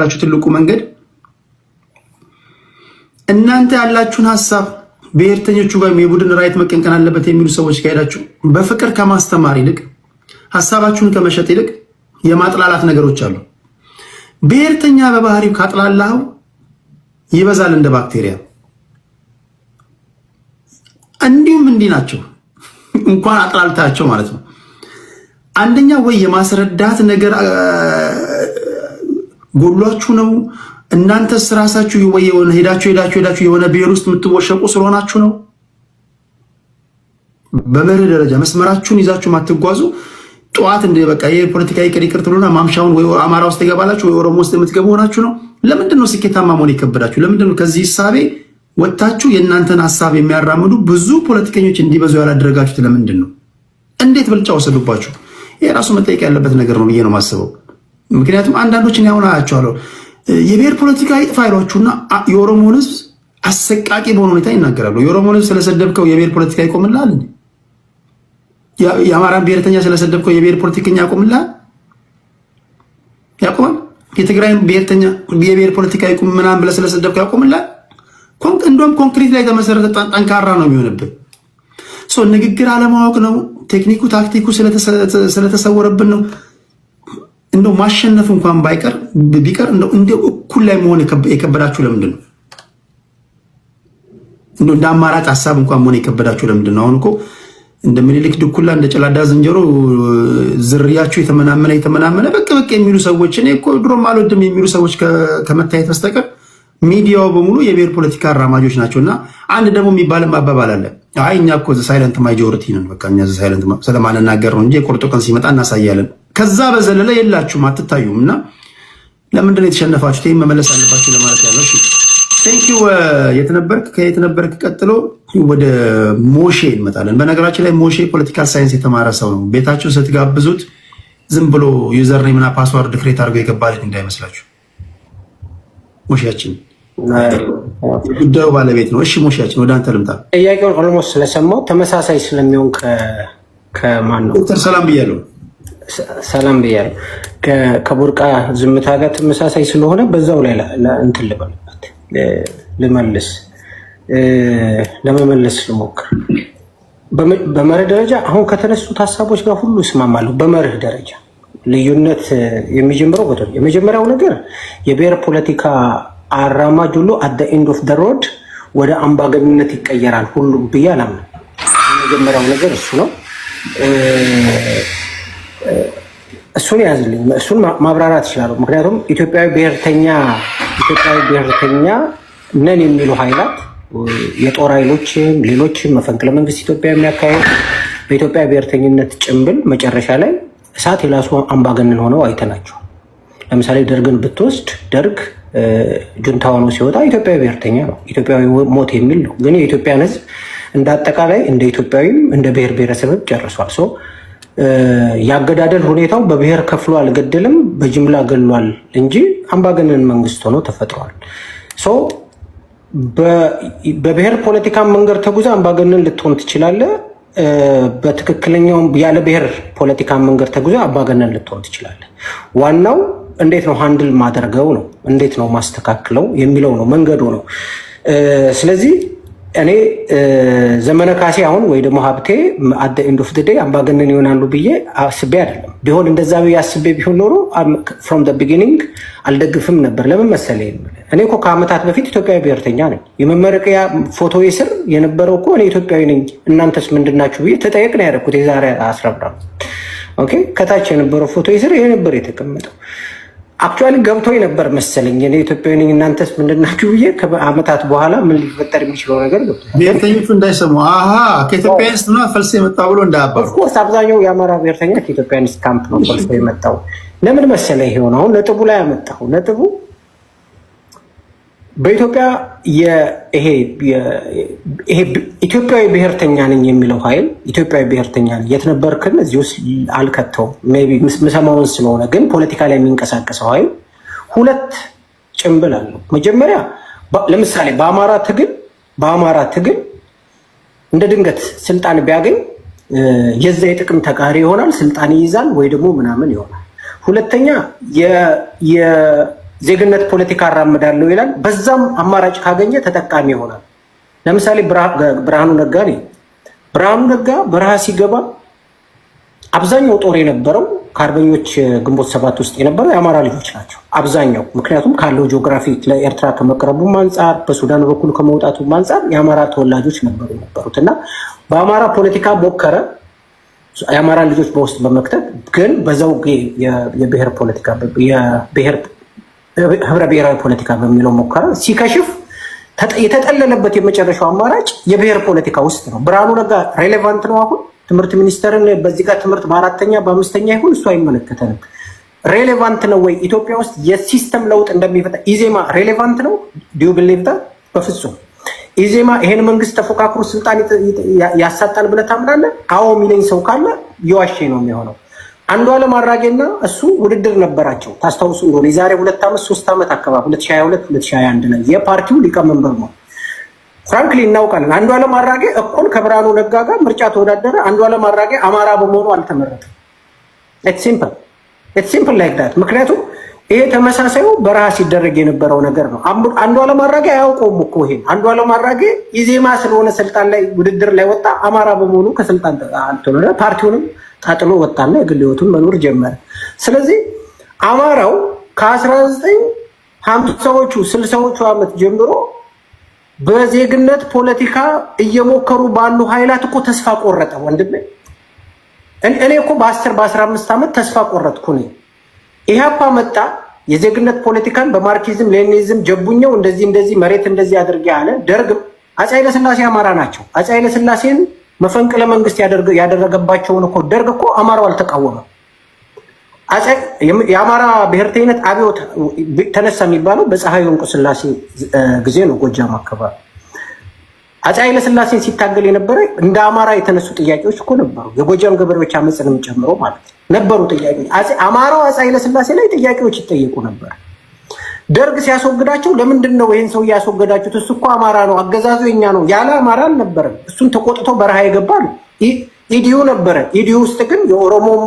የሚያጠፋላችሁ ትልቁ መንገድ እናንተ ያላችሁን ሐሳብ ብሔርተኞቹ ጋር የቡድን ራይት መቀንቀን አለበት የሚሉ ሰዎች ጋር በፍቅር ከማስተማር ይልቅ ሐሳባችሁን ከመሸጥ ይልቅ የማጥላላት ነገሮች አሉ። ብሔርተኛ በባህሪው ካጥላላው ይበዛል እንደ ባክቴሪያ። እንዲሁም እንዲህ ናቸው እንኳን አጥላልታቸው ማለት ነው። አንደኛ ወይ የማስረዳት ነገር ጎሏችሁ ነው። እናንተስ ራሳችሁ ወይ የሆነ ሄዳችሁ የሆነ ብሔር ውስጥ የምትወሸቁ ስለሆናችሁ ነው። በመርህ ደረጃ መስመራችሁን ይዛችሁ ማትጓዙ ጧት እንደ በቃ የፖለቲካዊ ቅሪቅር ትሉና ማምሻውን ወይ አማራ ውስጥ ይገባላችሁ ወይ ኦሮሞ ውስጥ የምትገቡ ሆናችሁ ነው። ለምንድን ነው ስኬታማ መሆን ይከብዳችሁ? ለምንድን ነው ከዚህ ሐሳቤ ወጣችሁ የእናንተን ሐሳብ የሚያራምዱ ብዙ ፖለቲከኞች እንዲበዙ ያላደረጋችሁት? ለምንድን ነው? እንዴት ብልጫ ወሰዱባችሁ? ይሄ ራሱ መጠየቅ ያለበት ነገር ነው ብዬ ነው የማስበው። ምክንያቱም አንዳንዶችን ያሁን አያቸዋለሁ የብሔር ፖለቲካ ይጥፋ ይሏችሁና የኦሮሞን ሕዝብ አሰቃቂ በሆነ ሁኔታ ይናገራሉ። የኦሮሞን ሕዝብ ስለሰደብከው የብሔር ፖለቲካ ይቆምላል? የአማራን ብሔርተኛ ስለሰደብከው የብሔር ፖለቲከኛ ያቆምላል? ያቆማል? የትግራይን ብሔርተኛ የብሔር ፖለቲካ ይቆም ምናምን ብለህ ስለሰደብከው ያቆምላል? እንደውም ኮንክሪት ላይ የተመሰረተ ጠንካራ ነው የሚሆንብን። ንግግር አለማወቅ ነው። ቴክኒኩ ታክቲኩ ስለተሰወረብን ነው። እንደው ማሸነፍ እንኳን ቢቀር እንደው እኩል ላይ መሆን የከበዳችሁ ለምንድን ነው? እንደው እንደ አማራጭ ሐሳብ እንኳን መሆን የከበዳችሁ ለምንድን ነው? አሁን እኮ እንደ ምኒልክ ድኩላ እንደ ጨላዳ ዝንጀሮ ዝርያችሁ የተመናመነ በቅ የሚሉ ሰዎች እኔ እኮ ድሮም አልወድም የሚሉ ሰዎች ከመታየት በስተቀር ሚዲያው በሙሉ የብሔር ፖለቲካ አራማጆች ናቸውና አንድ ደግሞ የሚባልም አባባል አለ። አይ እኛ እኮ ሳይለንት ማጆሪቲ ነን፣ በቃ እኛ ሳይለንት ስለማንናገር ነው እንጂ የቁርጡ ቀን ሲመጣ እናሳያለን። ከዛ በዘለለ የላችሁም፣ አትታዩም። እና ለምንድን ነው የተሸነፋችሁት? ይሄን መመለስ አለባችሁ ለማለት ያለው። እሺ ቴንክ ዩ። ከየትነበርክ ቀጥሎ ወደ ሞሼ እንመጣለን። በነገራችን ላይ ሞሼ ፖለቲካል ሳይንስ የተማረ ሰው ነው። ቤታችሁ ስትጋብዙት ዝም ብሎ ዩዘር ኔም እና ፓስወርድ ክሬት አድርጎ የገባልን እንዳይመስላችሁ። ሞሼያችን ጉዳዩ ባለቤት ነው። እሺ ሞሼያችን ወደ አንተ ልምጣ። ጥያቄውን ኦልሞስት ስለሰማው ተመሳሳይ ስለሚሆን ከማን ነው ዶክተር ሰላም ብያለሁ። ሰላም ብያለሁ። ከቡርቃ ዝምታ ጋር ተመሳሳይ ስለሆነ በዛው ላይ እንትን ልበልበት ለመመለስ ልሞክር። በመርህ ደረጃ አሁን ከተነሱት ሀሳቦች ጋር ሁሉ እስማማለሁ። በመርህ ደረጃ ልዩነት የሚጀምረው የመጀመሪያው ነገር የብሔር ፖለቲካ አራማጅ ሁሉ አት ዘ ኤንድ ኦፍ ዘ ሮድ ወደ አምባገነንነት ይቀየራል ሁሉም ብዬ አላምንም። የመጀመሪያው ነገር እሱ ነው። እሱን ያዝልኝ፣ እሱን ማብራራት ይችላሉ። ምክንያቱም ኢትዮጵያዊ ብሔርተኛ ነን የሚሉ ኃይላት የጦር ኃይሎችም ሌሎችም መፈንቅለ መንግስት ኢትዮጵያ የሚያካሄድ በኢትዮጵያ ብሔርተኝነት ጭምብል መጨረሻ ላይ እሳት የላሱ አምባገነን ሆነው አይተናቸው። ለምሳሌ ደርግን ብትወስድ ደርግ ጁንታ ሆኖ ሲወጣ ኢትዮጵያዊ ብሔርተኛ ነው፣ ኢትዮጵያዊ ሞት የሚል ነው። ግን የኢትዮጵያን ሕዝብ እንደ አጠቃላይ እንደ ኢትዮጵያዊም እንደ ብሔር ብሔረሰብ ጨርሷል። ያገዳደል ሁኔታው በብሔር ከፍሎ አልገደልም፣ በጅምላ ገሏል እንጂ አምባገነን መንግስት ሆኖ ተፈጥሯል። በብሔር ፖለቲካ መንገድ ተጉዛ አምባገነን ልትሆን ትችላለህ። በትክክለኛው ያለ ብሔር ፖለቲካ መንገድ ተጉዛ አምባገነን ልትሆን ትችላለህ። ዋናው እንዴት ነው ሃንድል ማድረገው ነው፣ እንዴት ነው ማስተካክለው የሚለው ነው፣ መንገዱ ነው። ስለዚህ እኔ ዘመነ ካሴ አሁን ወይ ደግሞ ሀብቴ አት ዘ ኤንድ ኦፍ ዘ ዴይ አምባገነን ይሆናሉ ብዬ አስቤ አይደለም። ቢሆን እንደዛ ብዬ አስቤ ቢሆን ኖሮ ፍሮም ዘ ቢጊኒንግ አልደግፍም ነበር። ለምን መሰለኝ? እኔ እኮ ከዓመታት በፊት ኢትዮጵያዊ ብሔርተኛ ነኝ። የመመረቂያ ፎቶዬ ስር የነበረው እኮ እኔ ኢትዮጵያዊ ነኝ እናንተስ ምንድናችሁ ብዬ ተጠየቅ ነው ያደረኩት። የዛሬ 10 ኦኬ። ከታች የነበረው ፎቶዬ ስር ይሄ ነበር የተቀመጠው። አክቹዋሊ ገብቶኝ ነበር መሰለኝ እኔ ኢትዮጵያዊ ነኝ እናንተስ ምንድናችሁ ብዬ። ከዓመታት በኋላ ምን ሊፈጠር የሚችለው ነገር ገብቶኝ፣ ብሔርተኞቹ እንዳይሰሙ ከኢትዮጵያንስት ነው ፈልሶ የመጣው ብሎ እንዳያባሩ። ኦፍኮርስ አብዛኛው የአማራ ብሔርተኛ ከኢትዮጵያንስት ካምፕ ነው ፈልሶ የመጣው። ለምን መሰለ ይሆን አሁን ነጥቡ ላይ ያመጣው ነጥቡ በኢትዮጵያ ይሄ ኢትዮጵያዊ ብሔርተኛ ነኝ የሚለው ኃይል ኢትዮጵያዊ ብሔርተኛ ነኝ የት ነበርክን እዚህ ውስጥ አልከተውም። ሜቢ ምሰማውን ስለሆነ ግን ፖለቲካ ላይ የሚንቀሳቀሰው ኃይል ሁለት ጭምብል አለው። መጀመሪያ ለምሳሌ በአማራ ትግል እንደ ድንገት ስልጣን ቢያገኝ የዛ የጥቅም ተቃሪ ይሆናል፣ ስልጣን ይይዛል ወይ ደግሞ ምናምን ይሆናል። ሁለተኛ ዜግነት ፖለቲካ አራምዳለሁ ይላል። በዛም አማራጭ ካገኘ ተጠቃሚ ይሆናል። ለምሳሌ ብርሃኑ ነጋ ነው። ብርሃኑ ነጋ በረሃ ሲገባ አብዛኛው ጦር የነበረው ከአርበኞች ግንቦት ሰባት ውስጥ የነበረው የአማራ ልጆች ናቸው አብዛኛው። ምክንያቱም ካለው ጂኦግራፊ ለኤርትራ ከመቅረቡም አንጻር በሱዳን በኩል ከመውጣቱም አንጻር የአማራ ተወላጆች ነበሩ የነበሩት እና በአማራ ፖለቲካ ሞከረ የአማራ ልጆች በውስጥ በመክተት ግን በዛው የብሔር ፖለቲካ ህብረ ብሔራዊ ፖለቲካ በሚለው ሞከረ። ሲከሽፍ የተጠለለበት የመጨረሻው አማራጭ የብሔር ፖለቲካ ውስጥ ነው። ብርሃኑ ነጋ ሬሌቫንት ነው አሁን ትምህርት ሚኒስተርን በዚህ ጋር ትምህርት በአራተኛ በአምስተኛ ይሁን እሱ አይመለከተንም። ሬሌቫንት ነው ወይ ኢትዮጵያ ውስጥ የሲስተም ለውጥ እንደሚፈታ ኢዜማ ሬሌቫንት ነው? ዲዩ ብሊቭ ዳት? በፍጹም። ኢዜማ ይሄን መንግስት ተፎካክሮ ስልጣን ያሳጣል ብለህ ታምናለህ? አዎ የሚለኝ ሰው ካለ የዋሼ ነው የሚሆነው። አንዱዓለም አራጌና እሱ ውድድር ነበራቸው ታስታውሱ እንደሆነ የዛሬ 2 ዓመት 3 ዓመት አካባቢ 2022 2021 ላይ የፓርቲው ሊቀመንበር ነው። ፍራንክሊ እናውቃለን። አንዱዓለም አራጌ እኩል ከብርሃኑ ነጋ ጋር ምርጫ ተወዳደረ። አንዱዓለም አራጌ አማራ በመሆኑ አልተመረጠም። ኢትስ ሲምፕል ላይክ ዳት። ምክንያቱም ይሄ ተመሳሳዩ በረሃ ሲደረግ የነበረው ነገር ነው። አንዱዓለም አራጌ አያውቀውም እኮ ይሄን። አንዱዓለም አራጌ ኢዜማ ስለሆነ ስልጣን ላይ ውድድር ላይ ወጣ። አማራ በመሆኑ ከስልጣን አልተወረደ። ፓርቲውንም ጣጥሎ ወጣና የግል ህይወቱን መኖር ጀመረ። ስለዚህ አማራው ከ1950ዎቹ 60ዎቹ ዓመት ጀምሮ በዜግነት ፖለቲካ እየሞከሩ ባሉ ኃይላት እኮ ተስፋ ቆረጠ። ወንድሜ እኔ እኮ በ10 በ15 ዓመት ተስፋ ቆረጥኩ ነኝ። ኢህአፓ መጣ የዜግነት ፖለቲካን በማርክሲዝም ሌኒኒዝም ጀቡኛው እንደዚህ መሬት እንደዚህ አድርጌ አለ። ደርግም አፄ ኃይለ ሥላሴ አማራ ናቸው። አፄ ኃይለ ሥላሴን መፈንቅለ መንግስት ያደረገባቸውን እኮ ደርግ እኮ አማራው አልተቃወመም። የአማራ ብሔርተኝነት አብዮት ተነሳ የሚባለው በፀሐይ ወንቁ ስላሴ ጊዜ ነው። ጎጃም አካባቢ አፄ ኃይለ ሥላሴን ሲታገል የነበረ እንደ አማራ የተነሱ ጥያቄዎች እኮ ነበሩ። የጎጃም ገበሬዎች አመፅንም ጨምሮ ማለት ነበሩ ጥያቄዎች። አማራው አፄ ኃይለ ሥላሴ ላይ ጥያቄዎች ይጠየቁ ነበር። ደርግ ሲያስወግዳቸው ለምንድን ነው ይሄን ሰው ያስወገዳችሁት? እሱ እኮ አማራ ነው፣ አገዛዙ የኛ ነው ያለ አማራ አልነበረም። እሱን ተቆጥቶ በረሃ የገባ ነው። ኢዲዩ ነበረ። ኢዲዩ ውስጥ ግን የኦሮሞም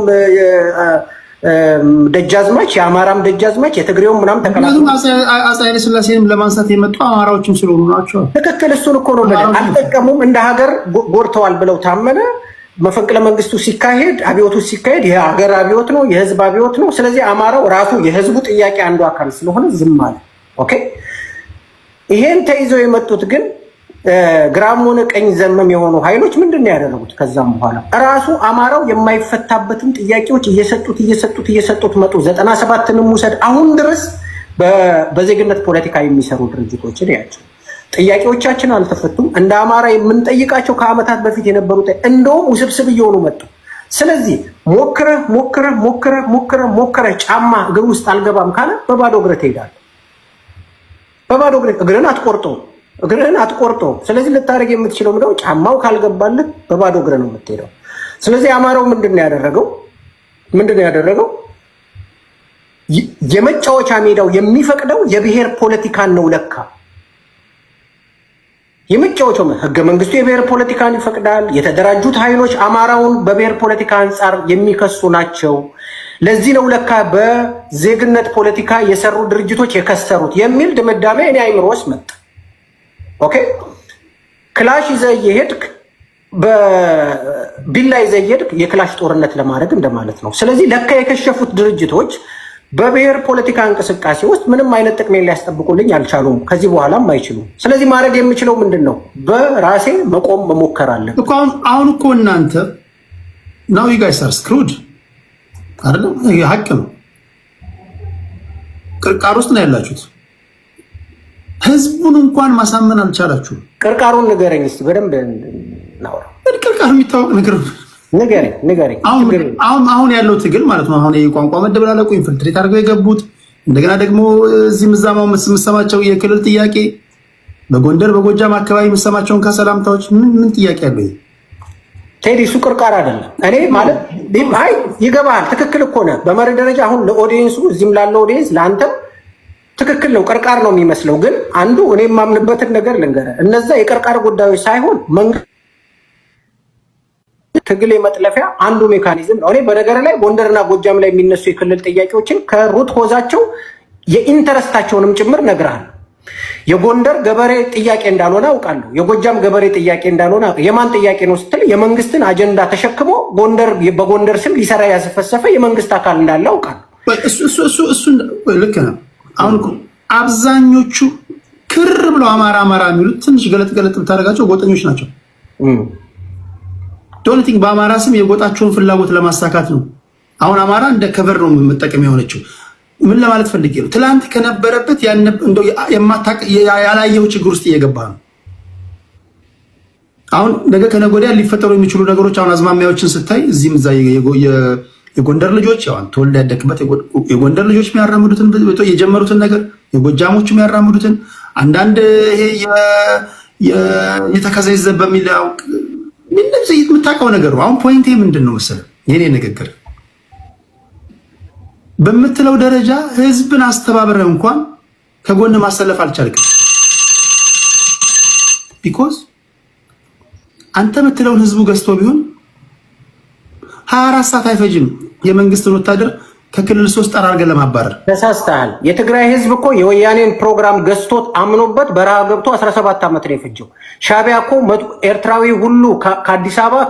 ደጃዝማች የአማራም ደጃዝማች የትግሬውም ምናምን ተከላክሎ አፄ ኃይለ ሥላሴንም ለማንሳት የመጡ አማራዎችም ስለሆኑ ናቸው። ትክክል። እሱን እኮ ነው አልጠቀሙም። እንደ ሀገር ጎድተዋል ብለው ታመነ። መፈንቅለ መንግስቱ ሲካሄድ አብዮቱ ሲካሄድ የሀገር አብዮት ነው፣ የህዝብ አብዮት ነው። ስለዚህ አማራው ራሱ የህዝቡ ጥያቄ አንዱ አካል ስለሆነ ዝም አለ። ኦኬ። ይሄን ተይዘው የመጡት ግን ግራም ሆነ ቀኝ ዘመም የሆኑ ኃይሎች ምንድን ነው ያደረጉት? ከዛም በኋላ ራሱ አማራው የማይፈታበትን ጥያቄዎች እየሰጡት መጡ። 97ንም ውሰድ አሁን ድረስ በዜግነት ፖለቲካ የሚሰሩ ድርጅቶችን ያቸው ጥያቄዎቻችን አልተፈቱም። እንደ አማራ የምንጠይቃቸው ከዓመታት በፊት የነበሩት እንደውም ውስብስብ እየሆኑ መጡ። ስለዚህ ሞክረህ ጫማ እግር ውስጥ አልገባም ካለ በባዶ እግር ትሄዳለህ። በባዶ እግር እግርህን አትቆርጦ። ስለዚህ ልታደርግ የምትችለው ምንድነው? ጫማው ካልገባልህ በባዶ እግር ነው የምትሄደው። ስለዚህ አማራው ምንድን ነው ያደረገው? የመጫወቻ ሜዳው የሚፈቅደው የብሔር ፖለቲካን ነው ለካ። የመጫወቻው ህገ መንግስቱ የብሔር ፖለቲካን ይፈቅዳል። የተደራጁት ኃይሎች አማራውን በብሔር ፖለቲካ አንጻር የሚከሱ ናቸው። ለዚህ ነው ለካ በዜግነት ፖለቲካ የሰሩ ድርጅቶች የከሰሩት የሚል ድምዳሜ እኔ አይምሮ ውስጥ መጣ። ኦኬ። ክላሽ ይዘህ እየሄድክ በቢላ ይዘህ እየሄድክ የክላሽ ጦርነት ለማድረግ እንደማለት ነው። ስለዚህ ለካ የከሸፉት ድርጅቶች በብሔር ፖለቲካ እንቅስቃሴ ውስጥ ምንም አይነት ጥቅሜን ሊያስጠብቁልኝ አልቻሉም፣ ከዚህ በኋላም አይችሉም። ስለዚህ ማድረግ የምችለው ምንድን ነው? በራሴ መቆም መሞከር አለን። አሁን እኮ እናንተ ናው ዩ ጋይስ አር ስክሩድ አይደለም? ሀቅ ነው። ቅርቃር ውስጥ ነው ያላችሁት። ህዝቡን እንኳን ማሳመን አልቻላችሁም። ቅርቃሩን ንገረኝ እስኪ በደንብ እናውራ። ቅርቃር የሚታወቅ ነገር ንገረኝ። አሁን ያለው ትግል ማለት ነው። አሁን የቋንቋ መደበላለቁ ኢንፊልትሬት አድርገው የገቡት እንደገና ደግሞ እዚህ ምዛማው የምሰማቸው የክልል ጥያቄ በጎንደር በጎጃም አካባቢ የምሰማቸውን ከሰላምታዎች ምን ጥያቄ አለው? ቴዲ እሱ ቅርቃር አይደለም። እኔ ማለት አይ ይገባሃል። ትክክል እኮ ነህ በመርህ ደረጃ። አሁን ለኦዲየንሱ እዚህም ላለው ኦዲየንስ ለአንተም ትክክል ነው። ቅርቃር ነው የሚመስለው። ግን አንዱ እኔ የማምንበትን ነገር ልንገርህ። እነዛ የቅርቃር ጉዳዮች ሳይሆን መንግስት ትግል የመጥለፊያ አንዱ ሜካኒዝም ነው። እኔ በነገር ላይ ጎንደርና ጎጃም ላይ የሚነሱ የክልል ጥያቄዎችን ከሩት ኮዛቸው የኢንተረስታቸውንም ጭምር ነግራለሁ። የጎንደር ገበሬ ጥያቄ እንዳልሆነ አውቃለሁ። የጎጃም ገበሬ ጥያቄ እንዳልሆነ የማን ጥያቄ ነው ስትል የመንግስትን አጀንዳ ተሸክሞ በጎንደር ስም ሊሰራ ያሰፈሰፈ የመንግስት አካል እንዳለ አውቃለሁ። እሱ ልክ ነው። አሁን አብዛኞቹ ክር ብለው አማራ የሚሉት ትንሽ ገለጥ ብታደርጋቸው ጎጠኞች ናቸው። ዶንቲንግ በአማራ ስም የጎጣቸውን ፍላጎት ለማሳካት ነው። አሁን አማራ እንደ ከቨር ነው መጠቀም የሆነችው። ምን ለማለት ፈልጌ ነው? ትላንት ከነበረበት እንደው ያላየው ችግር ውስጥ እየገባ ነው። አሁን ነገ ከነገ ወዲያ ሊፈጠሩ የሚችሉ ነገሮች አሁን አዝማሚያዎችን ስታይ እዚህም እዛ የጎንደር ልጆች ያው ተወልደ ያደግበት የጎንደር ልጆች የሚያራምዱትን የጀመሩትን ነገር የጎጃሞቹ የሚያራምዱትን አንዳንድ ይሄ የተከዘይዘ በሚለው ምንም ዘይት የምታውቀው ነገር ነው። አሁን ፖይንቴ ምንድን ነው መሰለህ? የኔ ንግግር በምትለው ደረጃ ህዝብን አስተባብረህ እንኳን ከጎን ማሰለፍ አልቻልክም። ቢኮዝ አንተ የምትለውን ህዝቡ ገዝቶ ቢሆን 24 ሰዓት አይፈጅም የመንግስትን ወታደር ከክልል 3 ጠራርገን ለማባረር። ተሳስተሃል። የትግራይ ህዝብ እኮ የወያኔን ፕሮግራም ገዝቶት አምኖበት በረሃ ገብቶ 17 ዓመት ነው የፈጀው። ሻቢያ እኮ ኤርትራዊ ሁሉ ከአዲስ አበባ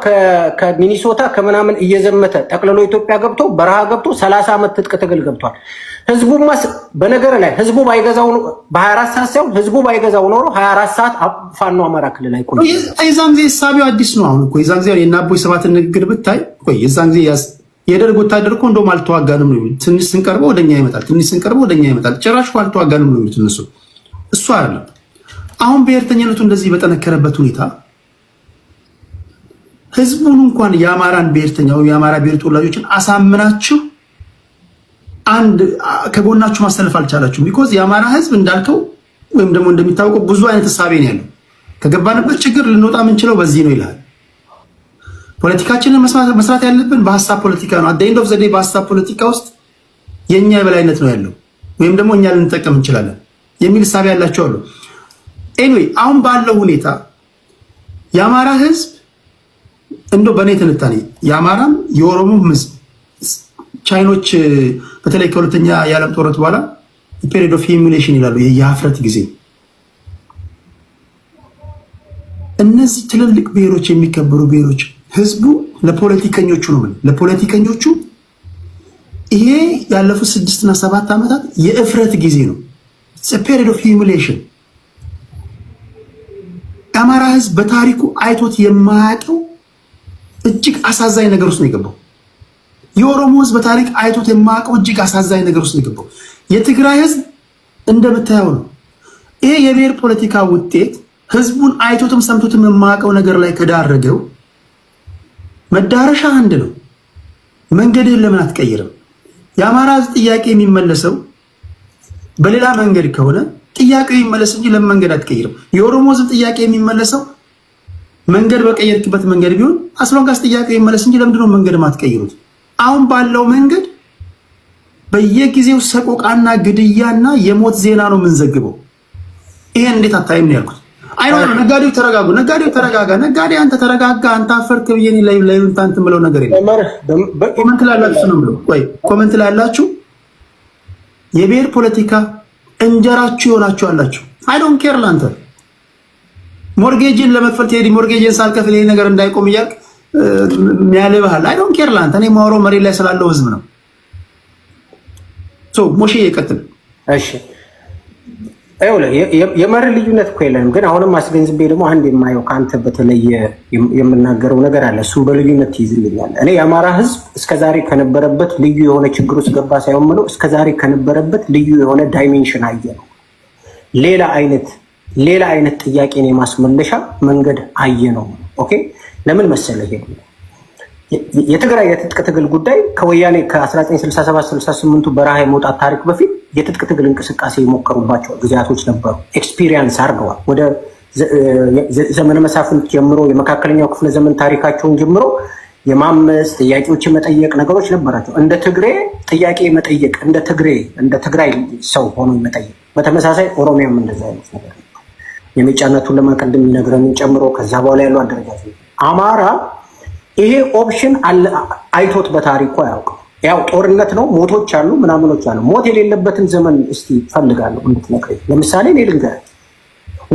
ከሚኒሶታ ከምናምን እየዘመተ ጠቅልሎ ኢትዮጵያ ገብቶ በረሃ ገብቶ 30 ዓመት ትጥቅ ትግል ገብቷል። ህዝቡማ በነገር ላይ ህዝቡ ባይገዛው በ24 ሰዓት ሳይሆን ህዝቡ ባይገዛው ኖሮ 24 ሰዓት ፋኖ አማራ ክልል አይቆይ። የዛን ጊዜ ሳቢው አዲስ ነው። አሁን እኮ የዛን ጊዜ የናቦይ ሰባትን ንግግር ብታይ ቆይ የዛን ጊዜ የደርግ ወታደር እኮ እንደውም አልተዋጋንም ነው የሚሉት። ትንሽ ስንቀርበው ወደኛ ይመጣል፣ ትንሽ ስንቀርበው ወደኛ ይመጣል። ጭራሽ አልተዋጋንም ነው የሚሉት እነሱ። እሱ አይደለም። አሁን ብሔርተኝነቱ እንደዚህ በጠነከረበት ሁኔታ ህዝቡን እንኳን የአማራን ብሔርተኛው የአማራ ብሔር ተወላጆችን አሳምናችሁ አንድ ከጎናችሁ ማሰለፍ አልቻላችሁም። ቢኮዝ የአማራ ህዝብ እንዳልከው ወይም ደግሞ እንደሚታወቀው ብዙ አይነት ሐሳቤ ነው ያለው። ከገባንበት ችግር ልንወጣ የምንችለው በዚህ ነው ይላል። ፖለቲካችንን መስራት ያለብን በሐሳብ ፖለቲካ ነው። አት ኤንድ ኦፍ ዘ ዴይ በሐሳብ ፖለቲካ ውስጥ የኛ የበላይነት ነው ያለው ወይም ደግሞ እኛ ልንጠቀም እንችላለን የሚል ሐሳብ ያላቸው አሉ። ኤኒዌይ አሁን ባለው ሁኔታ የአማራ ህዝብ እንደው በእኔ ትንታኔ የአማራም የኦሮሞም ህዝብ ቻይኖች በተለይ ከሁለተኛ የዓለም ጦርነት በኋላ ፔሪድ ኦፍ ሂሚሌሽን ይላሉ፣ የሀፍረት ጊዜ። እነዚህ ትልልቅ ብሔሮች የሚከበሩ ብሔሮች ህዝቡ ለፖለቲከኞቹ ነው ለፖለቲከኞቹ ይሄ ያለፉት 6 እና 7 ዓመታት የእፍረት ጊዜ ነው። ፔሪድ ኦፍ ሂሚሌሽን የአማራ ህዝብ በታሪኩ አይቶት የማያውቀው እጅግ አሳዛኝ ነገር ውስጥ ነው የገባው። የኦሮሞ ህዝብ በታሪክ አይቶት የማያውቀው እጅግ አሳዛኝ ነገር ውስጥ ነው የገባው። የትግራይ ህዝብ እንደምታየው ነው። ይሄ የብሔር ፖለቲካ ውጤት ህዝቡን አይቶትም ሰምቶትም የማያውቀው ነገር ላይ ከዳረገው መዳረሻ አንድ ነው። መንገድህን ለምን አትቀይርም? የአማራ ህዝብ ጥያቄ የሚመለሰው በሌላ መንገድ ከሆነ ጥያቄው ይመለስ እንጂ ለምን መንገድ አትቀይርም? የኦሮሞ ህዝብ ጥያቄ የሚመለሰው መንገድ በቀየርክበት መንገድ ቢሆን አስሎንጋስ ጥያቄው ይመለስ እንጂ ለምንድነው መንገድ ማትቀይሩት? አሁን ባለው መንገድ በየጊዜው ሰቆቃና ግድያና የሞት ዜና ነው የምንዘግበው። ይሄን እንዴት አታይም ነው ያልኩት። አይሆንም። ነጋዴው ተረጋጉ፣ ነጋዴው ተረጋጋ፣ ነጋዴ አንተ ተረጋጋ፣ አንተ አፈርክ ብዬ ላይ ታንት ምለው ነገር የለም። ኮሜንት ላይ ያላችሁ ነው ምለው። ቆይ ኮሜንት ላይ ያላችሁ የብሔር ፖለቲካ እንጀራችሁ ይሆናችሁ አላችሁ። አይ ዶንት ኬር ላንተ ሞርጌጅን ለመክፈል ትሄዲ ሞርጌጅን ሳልከፍል ይሄ ነገር እንዳይቆም እያልክ የሚያልብሃል። አይ ዶንት ኬር ላንተ። እኔ ማውራው መሬት ላይ ስላለው ህዝብ ነው። ሶ ሞሼ ይቀጥል። እሺ የመር ልዩነት እኮ የለንም፣ ግን አሁንም አስገንዝቤ ደግሞ አንድ የማየው ከአንተ በተለየ የምናገረው ነገር አለ። እሱ በልዩነት ትይዝልኛል። እኔ የአማራ ህዝብ እስከዛሬ ከነበረበት ልዩ የሆነ ችግር ውስጥ ገባ ሳይሆን ምለው እስከዛሬ ከነበረበት ልዩ የሆነ ዳይሜንሽን አየ ነው። ሌላ አይነት ጥያቄን የማስመለሻ መንገድ አየ ነው። ኦኬ ለምን መሰለህ? ይሄ የትግራይ የትጥቅ ትግል ጉዳይ ከወያኔ ከ1967-68 በረሃ የመውጣት ታሪክ በፊት የትጥቅ ትግል እንቅስቃሴ የሞከሩባቸው ጊዜያቶች ነበሩ። ኤክስፒሪየንስ አድርገዋል። ወደ ዘመነ መሳፍንት ጀምሮ የመካከለኛው ክፍለ ዘመን ታሪካቸውን ጀምሮ የማመስ ጥያቄዎች የመጠየቅ ነገሮች ነበራቸው። እንደ ትግሬ ጥያቄ መጠየቅ፣ እንደ ትግራይ ሰው ሆኖ መጠየቅ። በተመሳሳይ ኦሮሚያም እንደዛ አይነት ነገር ነው። የሚጫነቱን ለማቀደም የሚነግረንን ጨምሮ ከዛ በኋላ ያሉ አደረጃጀት አማራ ይሄ ኦፕሽን አይቶት በታሪኩ አያውቅም። ያው ጦርነት ነው፣ ሞቶች አሉ፣ ምናምኖች አሉ። ሞት የሌለበትን ዘመን እስቲ ፈልጋለሁ እንድትነግረኝ። ለምሳሌ እኔ ልንገርህ፣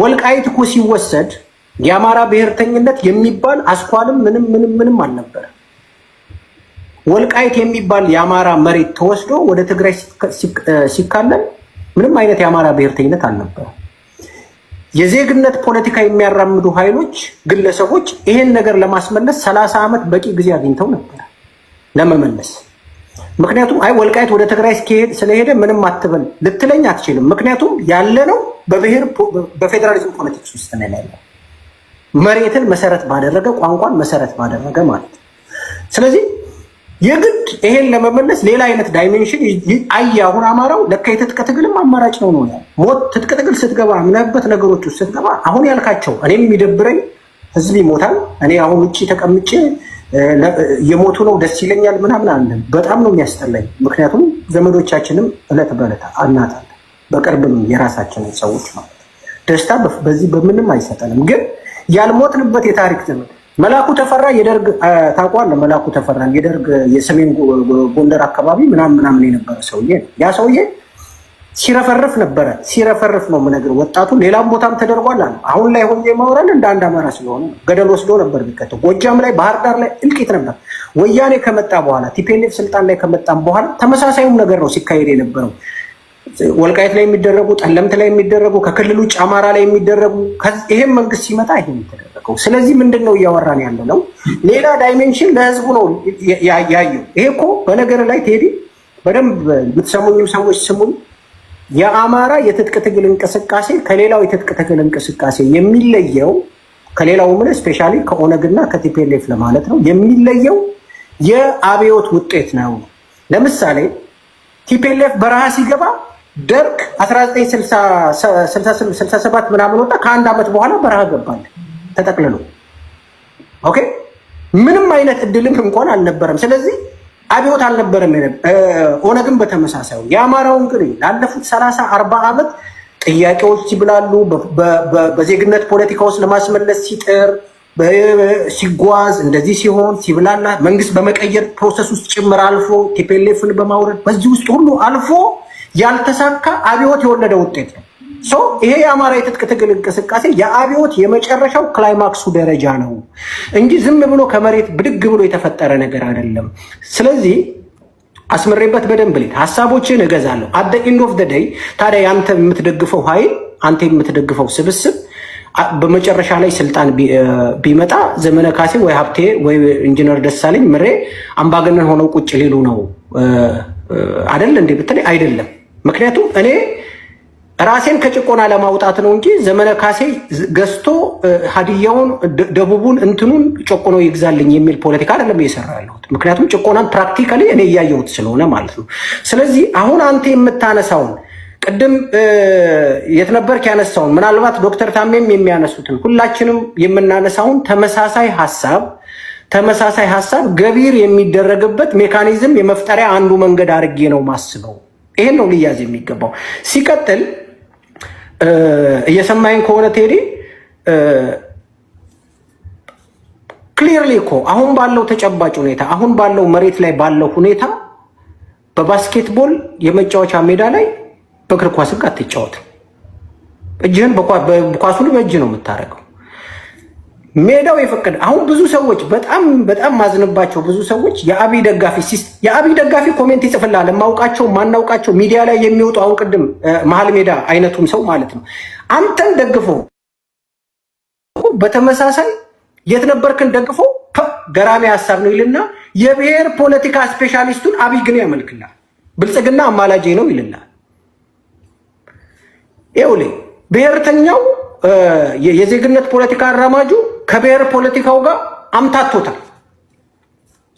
ወልቃይት እኮ ሲወሰድ የአማራ ብሔርተኝነት የሚባል አስኳልም ምንም አልነበረ። ወልቃይት የሚባል የአማራ መሬት ተወስዶ ወደ ትግራይ ሲካለል ምንም አይነት የአማራ ብሔርተኝነት አልነበረ። የዜግነት ፖለቲካ የሚያራምዱ ኃይሎች፣ ግለሰቦች ይሄን ነገር ለማስመለስ 30 ዓመት በቂ ጊዜ አግኝተው ነበር ለመመለስ። ምክንያቱም አይ ወልቃይት ወደ ትግራይ ስለሄደ ምንም አትበል ልትለኝ አትችልም። ምክንያቱም ያለነው በፌዴራሊዝም ፖለቲክስ ውስጥ ነው ያለው፣ መሬትን መሰረት ባደረገ ቋንቋን መሰረት ባደረገ ማለት ነው። ስለዚህ የግድ ይሄን ለመመለስ ሌላ አይነት ዳይሜንሽን አሁን አማራው ለካ የትጥቅ ትግልም አማራጭ ነው ያለው። ሞት ትጥቅ ትግል ስትገባ ምናበት ነገሮች ውስጥ ስትገባ አሁን ያልካቸው እኔም የሚደብረኝ ህዝብ ይሞታል። እኔ አሁን ውጭ ተቀምጬ የሞቱ ነው ደስ ይለኛል ምናምን አለ። በጣም ነው የሚያስጠላኝ። ምክንያቱም ዘመዶቻችንም እለት በእለት እናታለን፣ በቅርብም የራሳችንን ሰዎች ማለት ደስታ በዚህ በምንም አይሰጠንም። ግን ያልሞትንበት የታሪክ ዘመን መላኩ ተፈራ የደርግ ታውቀዋለህ? መላኩ ተፈራ የደርግ የሰሜን ጎንደር አካባቢ ምናምን የነበረ ሰውዬ ነው። ያ ሰውዬ ሲረፈርፍ ነበረ። ሲረፈርፍ ነው የምነግርህ። ወጣቱ ሌላም ቦታም ተደርጓል አለ። አሁን ላይ ሆኜ ማውራል እንደ አንድ አማራ ስለሆነ ገደል ወስዶ ነበር ቢከተው። ጎጃም ላይ፣ ባህር ዳር ላይ እልቂት ነበር። ወያኔ ከመጣ በኋላ ቲፒኤልኤፍ ስልጣን ላይ ከመጣም በኋላ ተመሳሳዩም ነገር ነው ሲካሄድ የነበረው። ወልቃይት ላይ የሚደረጉ፣ ጠለምት ላይ የሚደረጉ፣ ከክልል ውጭ አማራ ላይ የሚደረጉ፣ ይሄም መንግስት ሲመጣ ይሄ የሚደረገው። ስለዚህ ምንድን ነው እያወራን ያለ ነው? ሌላ ዳይሜንሽን ለህዝቡ ነው ያየው። ይሄ እኮ በነገር ላይ ቴዲ በደንብ የምትሰሙኝም ሰዎች ስሙኝ። የአማራ የትጥቅ ትግል እንቅስቃሴ ከሌላው የትጥቅ ትግል እንቅስቃሴ የሚለየው ከሌላው ምን ስፔሻሊ ከኦነግና ከቲፒኤልኤፍ ለማለት ነው የሚለየው የአብዮት ውጤት ነው። ለምሳሌ ቲፒኤልኤፍ በረሃ ሲገባ ደርግ 1967 ምናምን ወጣ። ከአንድ ዓመት በኋላ በረሃ ገባል ተጠቅልሎ። ኦኬ ምንም አይነት እድልም እንኳን አልነበረም። ስለዚህ አብዮት አልነበረም። ኦነግን በተመሳሳዩ የአማራውን ግን ላለፉት 30-40 ዓመት ጥያቄዎች ሲብላሉ በዜግነት ፖለቲካ ውስጥ ለማስመለስ ሲጥር ሲጓዝ እንደዚህ ሲሆን ሲብላላ መንግስት በመቀየር ፕሮሰስ ውስጥ ጭምር አልፎ ቲፒኤልኤፍን በማውረድ በዚህ ውስጥ ሁሉ አልፎ ያልተሳካ አብዮት የወለደ ውጤት ነው። ይሄ የአማራ የትጥቅ ትግል እንቅስቃሴ የአብዮት የመጨረሻው ክላይማክሱ ደረጃ ነው እንጂ ዝም ብሎ ከመሬት ብድግ ብሎ የተፈጠረ ነገር አይደለም። ስለዚህ አስመሬበት በደንብ ልት ሀሳቦችን እገዛለሁ። አት ዘ ኤንድ ኦፍ ዘ ዴይ ታዲያ አንተ የምትደግፈው ኃይል አንተ የምትደግፈው ስብስብ በመጨረሻ ላይ ስልጣን ቢመጣ ዘመነ ካሴ ወይ ሀብቴ ወይ ኢንጂነር ደሳለኝ ምሬ አምባገነን ሆነው ቁጭ ሊሉ ነው አይደል እንዴ ብትለኝ አይደለም። ምክንያቱም እኔ ራሴን ከጭቆና ለማውጣት ነው እንጂ ዘመነ ካሴ ገዝቶ ሀዲያውን ደቡቡን እንትኑን ጨቆኖ ይግዛልኝ የሚል ፖለቲካ አይደለም እየሰራ ያለሁት። ምክንያቱም ጭቆናን ፕራክቲካሊ እኔ እያየሁት ስለሆነ ማለት ነው። ስለዚህ አሁን አንተ የምታነሳውን ቅድም የት ነበርክ ያነሳውን ምናልባት ዶክተር ታሜም የሚያነሱትን ሁላችንም የምናነሳውን ተመሳሳይ ሀሳብ ገቢር የሚደረግበት ሜካኒዝም የመፍጠሪያ አንዱ መንገድ አድርጌ ነው ማስበው። ይሄን ነው ሊያዝ የሚገባው። ሲቀጥል እየሰማኝ ከሆነ ቴዲ ክሊርሊ እኮ አሁን ባለው ተጨባጭ ሁኔታ አሁን ባለው መሬት ላይ ባለው ሁኔታ በባስኬትቦል የመጫወቻ ሜዳ ላይ በእግር ኳስ ጋር አትጫወትም። እጅህን በኳሱን በእጅ ነው የምታደርገው። ሜዳው የፈቀደ አሁን ብዙ ሰዎች በጣም ማዝንባቸው ብዙ ሰዎች የአብይ ደጋፊ ኮሜንት ይጽፍልሃል። ማናውቃቸው ሚዲያ ላይ የሚወጡ አሁን ቅድም መሀል ሜዳ አይነቱም ሰው ማለት ነው አንተን ደግፎ በተመሳሳይ የት ነበርክን ደግፎ ገራሚ ሀሳብ ነው ይልና የብሔር ፖለቲካ ስፔሻሊስቱን አብይ ግን ያመልክላል። ብልጽግና አማላጄ ነው ይልናል። ይኸውልህ ብሔርተኛው የዜግነት ፖለቲካ አራማጁ ከብሔር ፖለቲካው ጋር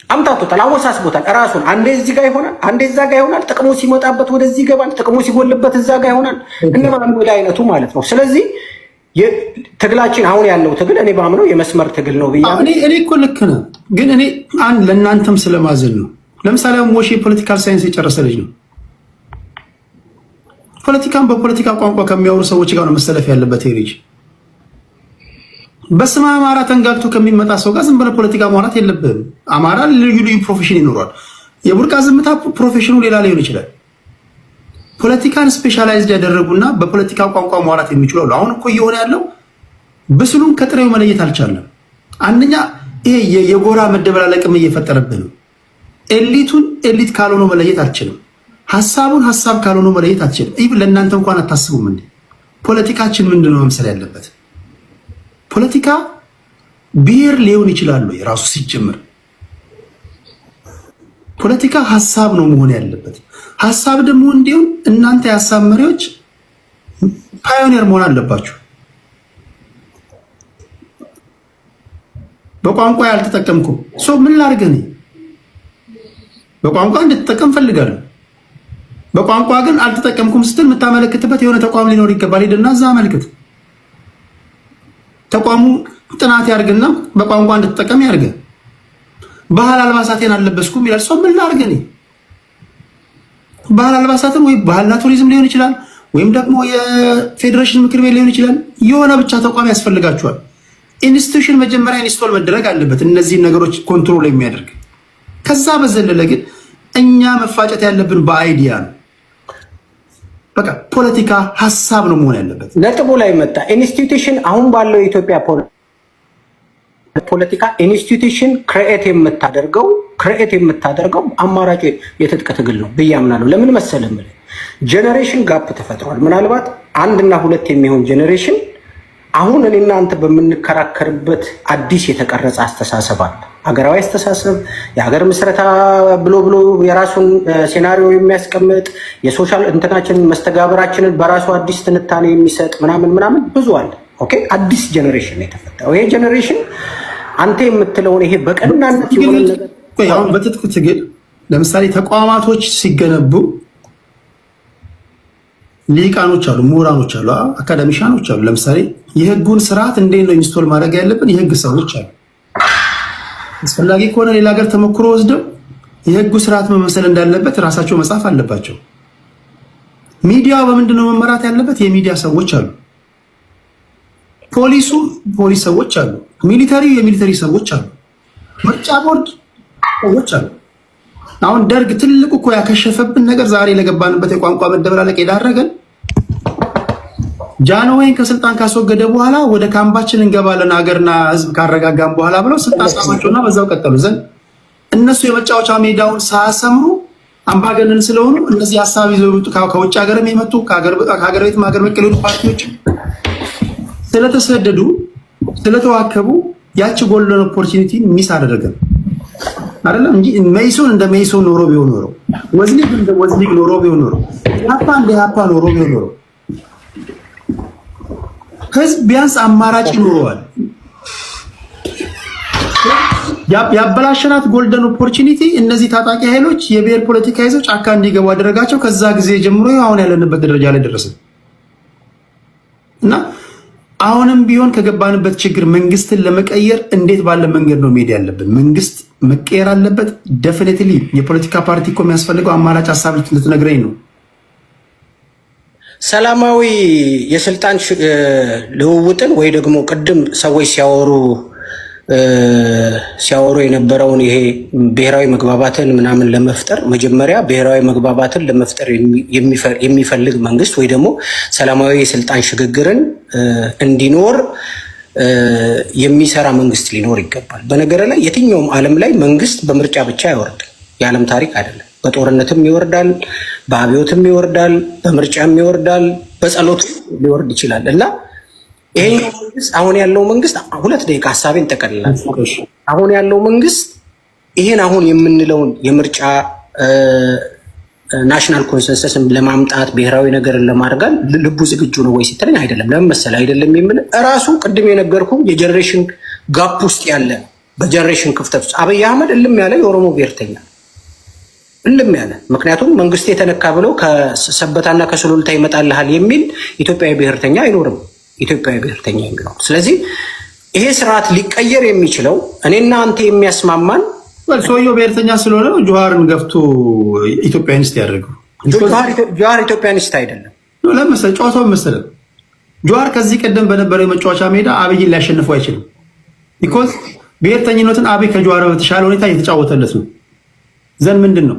አምታቶታል፣ አወሳስቦታል። እራሱን አንዴ እዚህ ጋር ይሆናል፣ አንዴ እዛ ጋር ይሆናል። ጥቅሙ ሲመጣበት ወደዚህ ይገባል፣ ጥቅሙ ሲጎልበት እዛ ጋር ይሆናል። ወደ አይነቱ ማለት ነው። ስለዚህ ትግላችን አሁን ያለው ትግል እኔ ባምነው የመስመር ትግል ነው ብያለሁ። እኔ እኮ ልክ ነህ፣ ግን እኔ አንድ ለእናንተም ስለማዘን ነው። ለምሳሌ ሞሼ ፖለቲካል ሳይንስ የጨረሰ ልጅ ነው። ፖለቲካን በፖለቲካ ቋንቋ ከሚያወሩ ሰዎች ጋር ነው መሰለፍ ያለበት። ልጅ በስመ አማራ ተንጋግቶ ከሚመጣ ሰው ጋር ዝም ብለህ ፖለቲካ ማውራት የለብህም። አማራ ልዩ ፕሮፌሽን ይኖራል። የቡርቃ ዝምታ ፕሮፌሽኑ ሌላ ሊሆን ይችላል። ፖለቲካን ስፔሻላይዝድ ያደረጉና በፖለቲካ ቋንቋ ማውራት የሚችሉ አሉ። አሁን እኮ እየሆነ ያለው ብስሉን ከጥሬው መለየት አልቻለም። አንደኛ ይሄ የጎራ መደበላለቅም እየፈጠረብን ነው። ኤሊቱን ኤሊት ካልሆነ መለየት አልችልም። ሐሳቡን ሐሳብ ካልሆነ መለየት አልችልም። ይህ ለእናንተ እንኳን አታስቡም እንዴ? ፖለቲካችን ምንድነው መምሰል ያለበት? ፖለቲካ ብሔር ሊሆን ይችላል ወይ? ራሱ ሲጀምር ፖለቲካ ሐሳብ ነው መሆን ያለበት። ሐሳብ ደግሞ እንዲሁም እናንተ የሐሳብ መሪዎች ፓዮኒየር መሆን አለባችሁ። በቋንቋ ያልተጠቀምኩም ሰው ምን ላድርግ? እኔ በቋንቋ እንድትጠቀም ፈልጋለሁ። በቋንቋ ግን አልተጠቀምኩም ስትል የምታመለክትበት የሆነ ተቋም ሊኖር ይገባል። ሄድና እዛ አመልክት። ተቋሙ ጥናት ያርግና በቋንቋ እንድትጠቀም ያርግ። ባህል አልባሳቴን አልለበስኩም ይላል ሰው ምን ላድርግ? እኔ ባህል አልባሳትን ወይ ባህልና ቱሪዝም ሊሆን ይችላል ወይም ደግሞ የፌዴሬሽን ምክር ቤት ሊሆን ይችላል። የሆነ ብቻ ተቋም ያስፈልጋቸዋል። ኢንስቲትዩሽን መጀመሪያ ኢንስቶል መደረግ አለበት እነዚህን ነገሮች ኮንትሮል የሚያደርግ። ከዛ በዘለለ ግን እኛ መፋጨት ያለብን በአይዲያ ነው። በቃ ፖለቲካ ሐሳብ ነው መሆን ያለበት። ነጥቡ ላይ መጣ። ኢንስቲትዩሽን አሁን ባለው የኢትዮጵያ ፖለቲካ ኢንስቲትዩሽን ክሬኤት የምታደርገው አማራጭ የትጥቅ ትግል ነው ብዬ አምናለሁ። ለምን መሰለህ? ጀኔሬሽን ጋፕ ተፈጥሯል። ምናልባት 1 እና 2 የሚሆን ጀኔሬሽን አሁን እኔና አንተ በምንከራከርበት አዲስ የተቀረጸ አስተሳሰብ አለ። ሀገራዊ አስተሳሰብ፣ የሀገር ምስረታ ብሎ የራሱን ሴናሪዮ የሚያስቀምጥ የሶሻል እንትናችንን መስተጋብራችንን በራሱ አዲስ ትንታኔ የሚሰጥ ምናምን ብዙ አለ። ኦኬ፣ አዲስ ጀኔሬሽን የተፈጠረው ይሄ ጀኔሬሽን አንተ የምትለውን ይሄ በቀናነት የሆነ ነገር አሁን በትጥቅ ትግል ለምሳሌ ተቋማቶች ሲገነቡ ሊቃኖች አሉ፣ ምሁራኖች አሉ፣ አካዳሚሻኖች አሉ። ለምሳሌ የህጉን ስርዓት እንዴት ነው ኢንስቶል ማድረግ ያለብን የህግ ሰዎች አሉ። አስፈላጊ ከሆነ ሌላ ሀገር ተሞክሮ ወስደው የህጉ ስርዓት መመሰል እንዳለበት ራሳቸው መጻፍ አለባቸው። ሚዲያው በምንድነው መመራት ያለበት? የሚዲያ ሰዎች አሉ። ፖሊሱ ፖሊስ ሰዎች አሉ። ሚሊተሪው የሚሊተሪ ሰዎች አሉ። ምርጫ ቦርድ ሰዎች አሉ። አሁን ደርግ ትልቁ እኮ ያከሸፈብን ነገር ዛሬ ለገባንበት የቋንቋ መደበላለቅ የዳረገን ጃንሆይን ከስልጣን ካስወገደ በኋላ ወደ ካምባችን እንገባለን ሀገርና ህዝብ ካረጋጋም በኋላ ብለው ስልጣን ሳማቸውና በዛው ቀጠሉ ዘንድ እነሱ የመጫወቻ ሜዳውን ሳያሰምሩ አምባገነን ስለሆኑ እነዚህ ሀሳብ ይዘው ከውጭ ሀገርም የመጡ ከሀገር ቤትም ሀገር በቀል ፓርቲዎች ስለተሰደዱ ስለተዋከቡ ያቺ ጎልደን ኦፖርቹኒቲ ሚስ አደረገን አይደለም እንጂ መይሶን እንደ መይሶን ኖሮ ቢሆን ኖሮ ወዝሊግ እንደ ወዝሊግ ኖሮ ቢሆን ኖሮ ያፓ እንደ ያፓ ኖሮ ቢሆን ኖሮ ህዝብ ቢያንስ አማራጭ ይኖረዋል። ያበላሸናት ጎልደን ኦፖርቹኒቲ እነዚህ ታጣቂ ኃይሎች የብሔር ፖለቲካ ይዘው ጫካ እንዲገቡ አደረጋቸው። ከዛ ጊዜ ጀምሮ አሁን ያለንበት ደረጃ ላይ ደረስን እና አሁንም ቢሆን ከገባንበት ችግር መንግስትን ለመቀየር እንዴት ባለ መንገድ ነው መሄድ ያለብን? መንግስት መቀየር አለበት። ዴፊኒትሊ የፖለቲካ ፓርቲ እኮ የሚያስፈልገው አማራጭ ሀሳብ ልትነግረኝ ነው። ሰላማዊ የስልጣን ልውውጥን ወይ ደግሞ ቅድም ሰዎች ሲያወሩ የነበረውን ይሄ ብሔራዊ መግባባትን ምናምን ለመፍጠር መጀመሪያ ብሔራዊ መግባባትን ለመፍጠር የሚፈልግ መንግስት ወይ ደግሞ ሰላማዊ የስልጣን ሽግግርን እንዲኖር የሚሰራ መንግስት ሊኖር ይገባል። በነገር ላይ የትኛውም ዓለም ላይ መንግስት በምርጫ ብቻ አይወርድም። የዓለም ታሪክ አይደለም። በጦርነትም ይወርዳል፣ በአብዮትም ይወርዳል፣ በምርጫም ይወርዳል፣ በጸሎት ሊወርድ ይችላል እና ይሄኛው መንግስት አሁን ያለው መንግስት 2 ደቂቃ ሀሳቤን ጠቀልላል። አሁን ያለው መንግስት ይሄን አሁን የምንለውን የምርጫ ናሽናል ኮንሰንሰስን ለማምጣት ብሔራዊ ነገርን ለማድረግ ልቡ ዝግጁ ነው ወይ ሲተለኝ አይደለም። ለምን መሰለህ አይደለም የምልህ እራሱ ቅድም የነገርኩ የጀነሬሽን ጋፕ ውስጥ ያለ በጀነሬሽን ክፍተት ውስጥ አብይ አህመድ እልም ያለ የኦሮሞ ብሔርተኛ እልም ያለ ምክንያቱም መንግስት የተነካ ብለው ከሰበታና ከሱሉልታ ይመጣልሃል የሚል ኢትዮጵያዊ ብሔርተኛ አይኖርም። ኢትዮጵያዊ ብሔርተኛ የሚለው ስለዚህ ይሄ ስርዓት ሊቀየር የሚችለው እኔና አንተ የሚያስማማን ሰውየው ብሔርተኛ ስለሆነ ጆሃርን ገፍቶ ኢትዮጵያኒስት ያደርገው። ጆሃር ኢትዮጵያኒስት አይደለም። ለምሳሌ ጨዋታው መሰለህ ጆሃር ከዚህ ቀደም በነበረው የመጫወቻ ሜዳ አብይን ሊያሸንፈው አይችልም። ቢኮዝ ብሔርተኝነትን አብይ ከጆሃር በተሻለ ሁኔታ እየተጫወተለት ነው። ዘን ምንድነው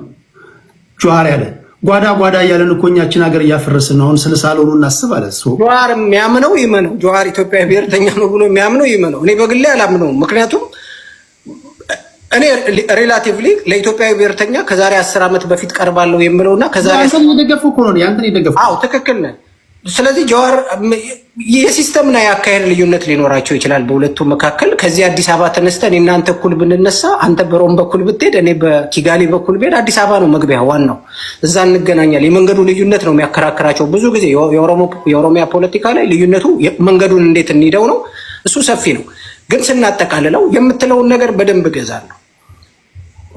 ጆሃር ያለ ጓዳ እያለን እኮ እኛችን ሀገር እያፈረስን ነው። አሁን ስለ ሳሎኑ እናስብ አለ እሱ። ጆሃር የሚያምነው ይመነው። ጆሃር ኢትዮጵያ ብሔርተኛ ነው ብሎ የሚያምነው ይመነው። እኔ በግሌ አላምነውም። ምክንያቱም እኔ ሪላቲቭሊ ለኢትዮጵያዊ ብሔርተኛ ከዛሬ 10 ዓመት በፊት ቀርባለሁ የምለውና ከዛሬ ያንተን የደገፉ አዎ ትክክል ነህ። ስለዚህ ጆሃር የሲስተምና የአካሄድ ልዩነት ሊኖራቸው ይችላል በሁለቱ መካከል። ከዚህ አዲስ አበባ ተነስተን እናንተ እኩል ብንነሳ፣ አንተ በሮም በኩል ብትሄድ፣ እኔ በኪጋሊ በኩል ብሄድ አዲስ አበባ ነው መግቢያ ዋናው። እዛ እንገናኛል። የመንገዱ ልዩነት ነው የሚያከራክራቸው። ብዙ ጊዜ የኦሮሚያ ፖለቲካ ላይ ልዩነቱ መንገዱን እንዴት እንሂደው ነው። እሱ ሰፊ ነው። ግን ስናጠቃልለው የምትለውን ነገር በደንብ እገዛለሁ።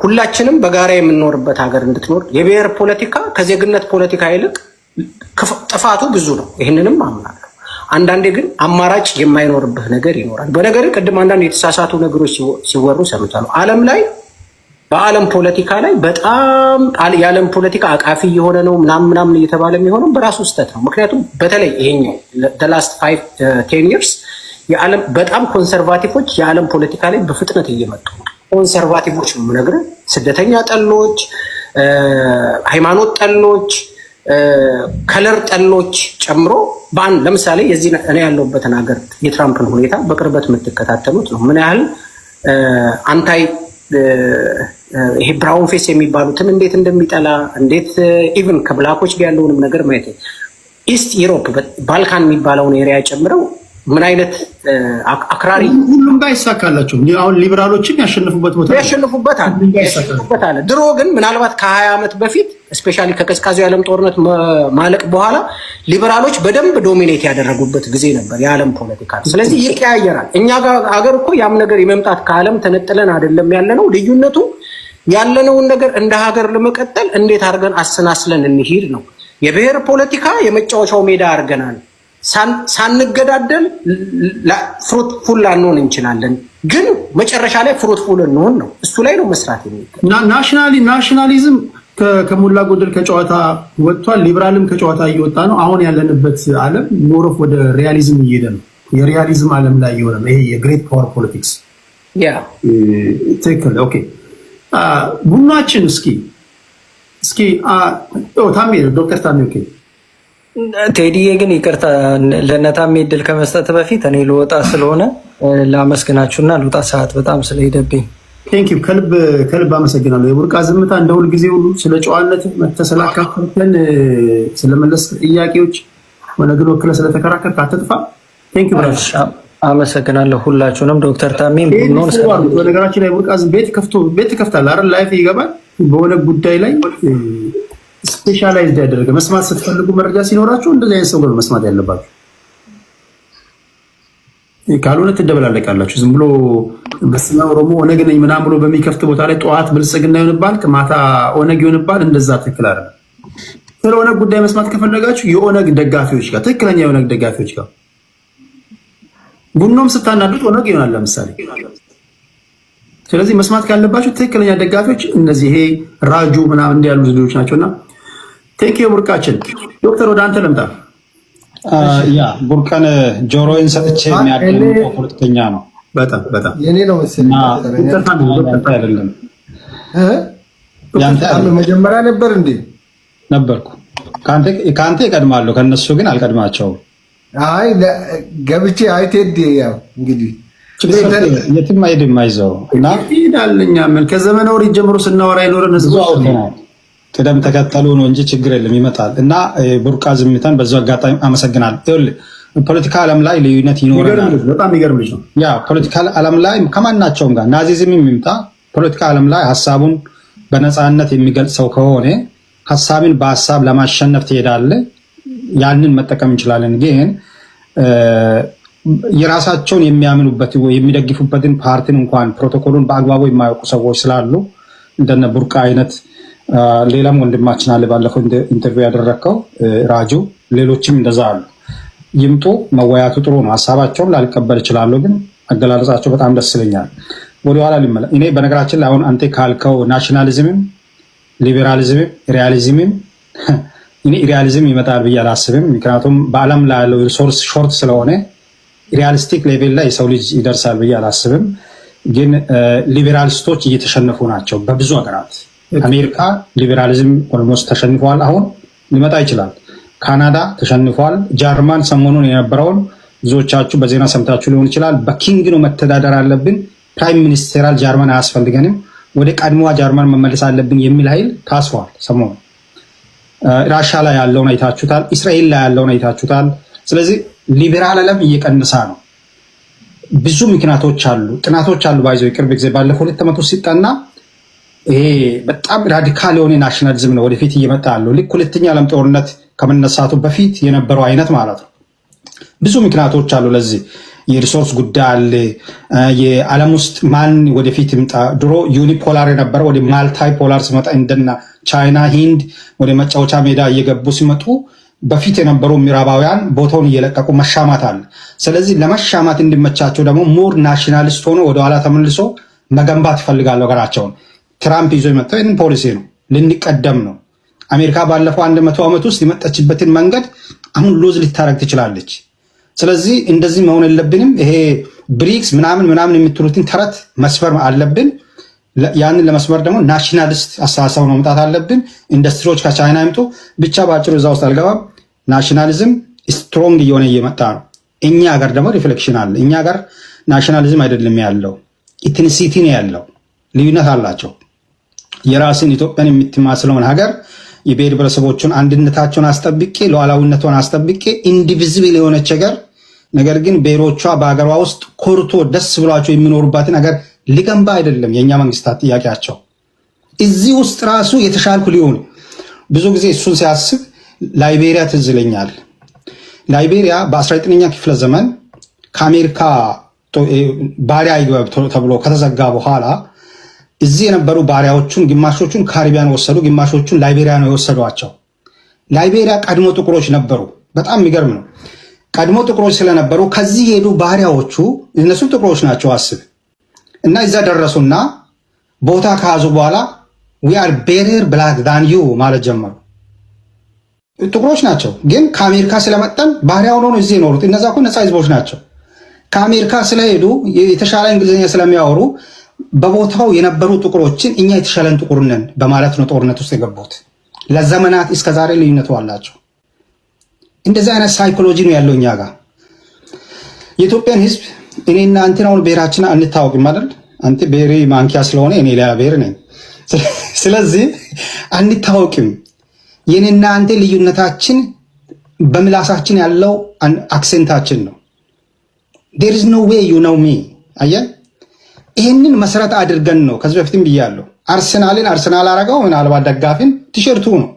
ሁላችንም በጋራ የምንኖርበት ሀገር እንድትኖር የብሔር ፖለቲካ ከዜግነት ፖለቲካ ይልቅ ጥፋቱ ብዙ ነው። ይህንንም አምናለሁ። አንዳንዴ ግን አማራጭ የማይኖርብህ ነገር ይኖራል። በነገር ቅድም አንዳንድ የተሳሳቱ ነገሮች ሲወሩ ሰምቻለሁ። ዓለም ላይ በዓለም ፖለቲካ ላይ በጣም የዓለም ፖለቲካ አቃፊ የሆነ ነው ምናምን እየተባለ የሚሆነው በራሱ ስህተት ነው። ምክንያቱም በተለይ ይሄኛው the last 5-10 years የዓለም በጣም ኮንሰርቫቲቮች የዓለም ፖለቲካ ላይ በፍጥነት እየመጡ ነው። ኮንሰርቫቲቮች ነው የምነግርህ፣ ስደተኛ ጠሎች፣ ሃይማኖት ጠሎች፣ ከለር ጠሎች ጨምሮ በአንድ ለምሳሌ የዚህ እኔ ያለሁበትን ሀገር የትራምፕን ሁኔታ በቅርበት የምትከታተሉት ነው። ምን ያህል አንታይ ይሄ ብራውን ፌስ የሚባሉትን እንዴት እንደሚጠላ እንዴት ኢቭን ከብላኮች ጋር ያለውንም ነገር ማየት ኢስት ዩሮፕ ባልካን የሚባለውን ኤሪያ ጨምረው ምን አይነት አክራሪ ሁሉም ጋር ይሳካላቸው። አሁን ሊበራሎችን ያሸንፉበት አለ። ድሮ ግን ምናልባት ከ20 ዓመት በፊት ስፔሻሊ ከቀዝቃዛው የዓለም ጦርነት ማለቅ በኋላ ሊበራሎች በደንብ ዶሚኔት ያደረጉበት ጊዜ ነበር የዓለም ፖለቲካ። ስለዚህ ይቀያየራል። እኛ ሀገር እኮ ያም ነገር የመምጣት ከዓለም ተነጥለን አይደለም ያለነው። ልዩነቱ ያለነውን ነገር እንደ ሀገር ለመቀጠል እንዴት አድርገን አሰናስለን እንሂድ ነው። የብሔር ፖለቲካ የመጫወቻው ሜዳ አድርገናል። ሳንገዳደል ፍሩትፉል ላንሆን እንችላለን፣ ግን መጨረሻ ላይ ፍሩትፉል እንሆን ነው። እሱ ላይ ነው መስራት የሚገባው። ናሽናሊዝም ከሞላ ጎደል ከጨዋታ ወጥቷል። ሊበራልም ከጨዋታ እየወጣ ነው። አሁን ያለንበት ዓለም ሞሮፍ ወደ ሪያሊዝም እየሄደ ነው። የሪያሊዝም ዓለም ላይ እየሆነ ነው። ይሄ የግሬት ፓወር ፖለቲክስ ትክክል። ኦኬ ቡናችን እስኪ ታሜ ዶክተር ታሜ ኦኬ ቴዲዬ ግን ይቅርታ ለነታሜ እድል ከመስጠት በፊት እኔ ልወጣ ስለሆነ ላመስግናችሁና ልውጣ፣ ሰዓት በጣም ስለሄደብኝ። ቴንኪው ከልብ አመሰግናለሁ። የቡርቃ ዝምታ እንደ ሁል ጊዜ ሁሉ ስለ ጨዋነት ተሰላካፈን ስለመለስ ጥያቄዎች ወነግን ወክለ ስለተከራከርክ አትጥፋ። ቴንኪው ብራሽ አመሰግናለሁ ሁላችሁንም። ዶክተር ታሜም ቡኖን በነገራችን ላይ ቡርቃ ቤት ከፍታል አይደል? ላይፍ ይገባል። በሆነ ጉዳይ ላይ ስፔሻላይዝድ ያደረገ መስማት ስትፈልጉ መረጃ ሲኖራችሁ እንደዚህ አይነት ሰው ነው መስማት ያለባችሁ። ካልሆነ ትደበላለቃላችሁ። ዝም ብሎ በስመ ኦሮሞ ኦነግ ነኝ ምናምን ብሎ በሚከፍት ቦታ ላይ ጠዋት ብልጽግና ይሆንባል፣ ማታ ኦነግ ይሆንባል። እንደዛ ትክክል አይደለም። ስለ ኦነግ ጉዳይ መስማት ከፈለጋችሁ የኦነግ ደጋፊዎች ጋር፣ ትክክለኛ የኦነግ ደጋፊዎች ጋር ቡኖም ስታናዱት ኦነግ ይሆናል ለምሳሌ። ስለዚህ መስማት ካለባችሁ ትክክለኛ ደጋፊዎች እነዚህ ይሄ ራጁ ምናምን እንዲህ ያሉ ልጆች ናቸውና ቴንኪው ቡርቃችን። ዶክተር ወደ አንተ ልምጣ። ያ ቡርቃን ጆሮዬን ሰጥቼ የሚያደምጠው ፖለቲከኛ ነው። በጣም የኔ ነው መሰለኝ አይደለም። ያንተ መጀመሪያ ነበር እንዴ? ነበርኩ። ካንተ ይቀድማለሁ፣ ከነሱ ግን አልቀድማቸውም። አይ ገብቼ አይቴድ ያው እንግዲህ የትም አይደም አይዘው እና ይዳልኛ ምን ከዘመነ ወዲህ ጀምሮ ስናወራ ይኖረን ህዝቡ ቅደም ተከተሉ ነው እንጂ ችግር የለም ይመጣል። እና ቡርቃ ዝምታን በዛው አጋጣሚ አመሰግናለሁ። ይኸውልህ ፖለቲካ ዓለም ላይ ልዩነት ይኖረናል። በጣም ይገርም ልጅ ነው። ያ ፖለቲካ ዓለም ላይ ከማናቸውም ጋር ናዚዝም የሚምጣ ፖለቲካ ዓለም ላይ ሐሳቡን በነፃነት የሚገልጽ ሰው ከሆነ ሐሳብን በሐሳብ ለማሸነፍ ትሄዳለህ። ያንን መጠቀም እንችላለን። ግን የራሳቸውን የሚያምኑበት የሚደግፉበትን ፓርቲን እንኳን ፕሮቶኮሉን በአግባቡ የማያውቁ ሰዎች ስላሉ እንደነ ቡርቃ አይነት ሌላም ወንድማችን አለ ባለፈው ኢንተርቪው ያደረግከው ራጁ፣ ሌሎችም እንደዛ አሉ። ይምጡ፣ መወያቱ ጥሩ ነው። ሀሳባቸውን ላልቀበል እችላለሁ፣ ግን አገላለጻቸው በጣም ደስ ይለኛል። ወደኋላ ሊመለ እኔ በነገራችን ላይ አሁን አንተ ካልከው ናሽናሊዝምም ሊበራሊዝምም ሪያሊዝምም እኔ ሪያሊዝም ይመጣል ብዬ አላስብም። ምክንያቱም በዓለም ላይ ያለው ሪሶርስ ሾርት ስለሆነ ሪያሊስቲክ ሌቭል ላይ የሰው ልጅ ይደርሳል ብዬ አላስብም። ግን ሊበራሊስቶች እየተሸነፉ ናቸው በብዙ ሀገራት። አሜሪካ ሊበራሊዝም ኦልሞስት ተሸንፏል። አሁን ሊመጣ ይችላል። ካናዳ ተሸንፏል። ጀርመን ሰሞኑን የነበረውን ብዙዎቻችሁ በዜና ሰምታችሁ ሊሆን ይችላል። በኪንግ ነው መተዳደር አለብን፣ ፕራይም ሚኒስቴራል ጀርመን አያስፈልገንም፣ ወደ ቀድሞዋ ጀርመን መመለስ አለብን የሚል ኃይል ታስሯል። ሰሞኑ ራሻ ላይ ያለውን አይታችሁታል። እስራኤል ላይ ያለውን አይታችሁታል። ስለዚህ ሊበራል ዓለም እየቀነሰ ነው። ብዙ ምክንያቶች አሉ፣ ጥናቶች አሉ። ባይዘው ቅርብ ጊዜ ባለፈው 2 ዓመት ሲጠና ይሄ በጣም ራዲካል የሆነ ናሽናሊዝም ነው ወደፊት እየመጣ ያለው። ልክ ሁለተኛ ዓለም ጦርነት ከመነሳቱ በፊት የነበረው አይነት ማለት ነው። ብዙ ምክንያቶች አሉ ለዚህ። የሪሶርስ ጉዳይ አለ። የዓለም ውስጥ ማን ወደፊት ይምጣ። ድሮ ዩኒፖላር የነበረው ወደ ማልታይ ፖላር ሲመጣ እንደና ቻይና፣ ሂንድ ወደ መጫወቻ ሜዳ እየገቡ ሲመጡ በፊት የነበሩ ምዕራባውያን ቦታውን እየለቀቁ መሻማት አለ። ስለዚህ ለመሻማት እንዲመቻቸው ደግሞ ሞር ናሽናሊስት ሆኖ ወደኋላ ተመልሶ መገንባት ይፈልጋሉ ሀገራቸውን። ትራምፕ ይዞ የመጣው ይህንን ፖሊሲ ነው። ልንቀደም ነው። አሜሪካ ባለፈው 100 ዓመት ውስጥ የመጣችበትን መንገድ አሁን ሉዝ ልታረግ ትችላለች። ስለዚህ እንደዚህ መሆን የለብንም። ይሄ ብሪክስ ምናምን የምትሉትን ተረት መስበር አለብን። ያንን ለመስበር ደግሞ ናሽናሊስት አስተሳሰብ ነው መምጣት አለብን። ኢንዱስትሪዎች ከቻይና ይምጡ ብቻ። በአጭሩ እዛ ውስጥ አልገባም። ናሽናሊዝም ስትሮንግ እየሆነ እየመጣ ነው። እኛ ሀገር ደግሞ ሪፍሌክሽን አለ። እኛ ሀገር ናሽናሊዝም አይደለም ያለው፣ ኢትኒሲቲ ነው ያለው። ልዩነት አላቸው። የራስን ኢትዮጵያን የምትማስለውን ሀገር የብሔር ብሔረሰቦቹን አንድነታቸውን አስጠብቄ ሉዓላዊነቷን አስጠብቄ ኢንዲቪዚብል የሆነች ሀገር ነገር ግን ብሔሮቿ በሀገሯ ውስጥ ኮርቶ ደስ ብሏቸው የሚኖሩባትን ሀገር ሊገንባ አይደለም የእኛ መንግስታት ጥያቄያቸው። እዚህ ውስጥ ራሱ የተሻልኩ ሊሆን ብዙ ጊዜ እሱን ሲያስብ ላይቤሪያ ትዝ ይለኛል። ላይቤሪያ በ19ኛ ክፍለ ዘመን ከአሜሪካ ባሪያ ይግባ ተብሎ ከተዘጋ በኋላ እዚህ የነበሩ ባሪያዎቹን ግማሾቹን ካሪቢያን ወሰዱ፣ ግማሾቹን ላይቤሪያ ነው የወሰዷቸው። ላይቤሪያ ቀድሞ ጥቁሮች ነበሩ። በጣም የሚገርም ነው። ቀድሞ ጥቁሮች ስለነበሩ ከዚህ የሄዱ ባሪያዎቹ እነሱም ጥቁሮች ናቸው አስብ እና እዛ ደረሱና ቦታ ከያዙ በኋላ we are better black than you ማለት ጀመሩ። ጥቁሮች ናቸው ግን ከአሜሪካ ስለመጣን ባሪያ ሆነው ነው እዚህ የኖሩት። እነዛ እኮ ነፃ ህዝቦች ናቸው። ከአሜሪካ ስለሄዱ የተሻለ እንግሊዝኛ ስለሚያወሩ በቦታው የነበሩ ጥቁሮችን እኛ የተሻለን ጥቁር ነን በማለት ነው ጦርነት ውስጥ የገቡት። ለዘመናት እስከዛሬ ልዩነቱ አላቸው። እንደዚህ አይነት ሳይኮሎጂ ነው ያለው እኛ ጋር። የኢትዮጵያን ህዝብ እኔና አንተን አሁን ብሔራችን አንታወቅም አይደል? አንተ ብሔሬ ማንኪያ ስለሆነ እኔ ሌላ ብሔር ነኝ። ስለዚህ አንታወቅም። የኔና አንተ ልዩነታችን በምላሳችን ያለው አክሴንታችን ነው። there is no way you know me አየህ። ይህንን መሰረት አድርገን ነው ከዚህ በፊትም ብያለሁ። አርሰናልን አርሰናል አረገው ምናልባት ደጋፊን ቲሸርቱ ነው።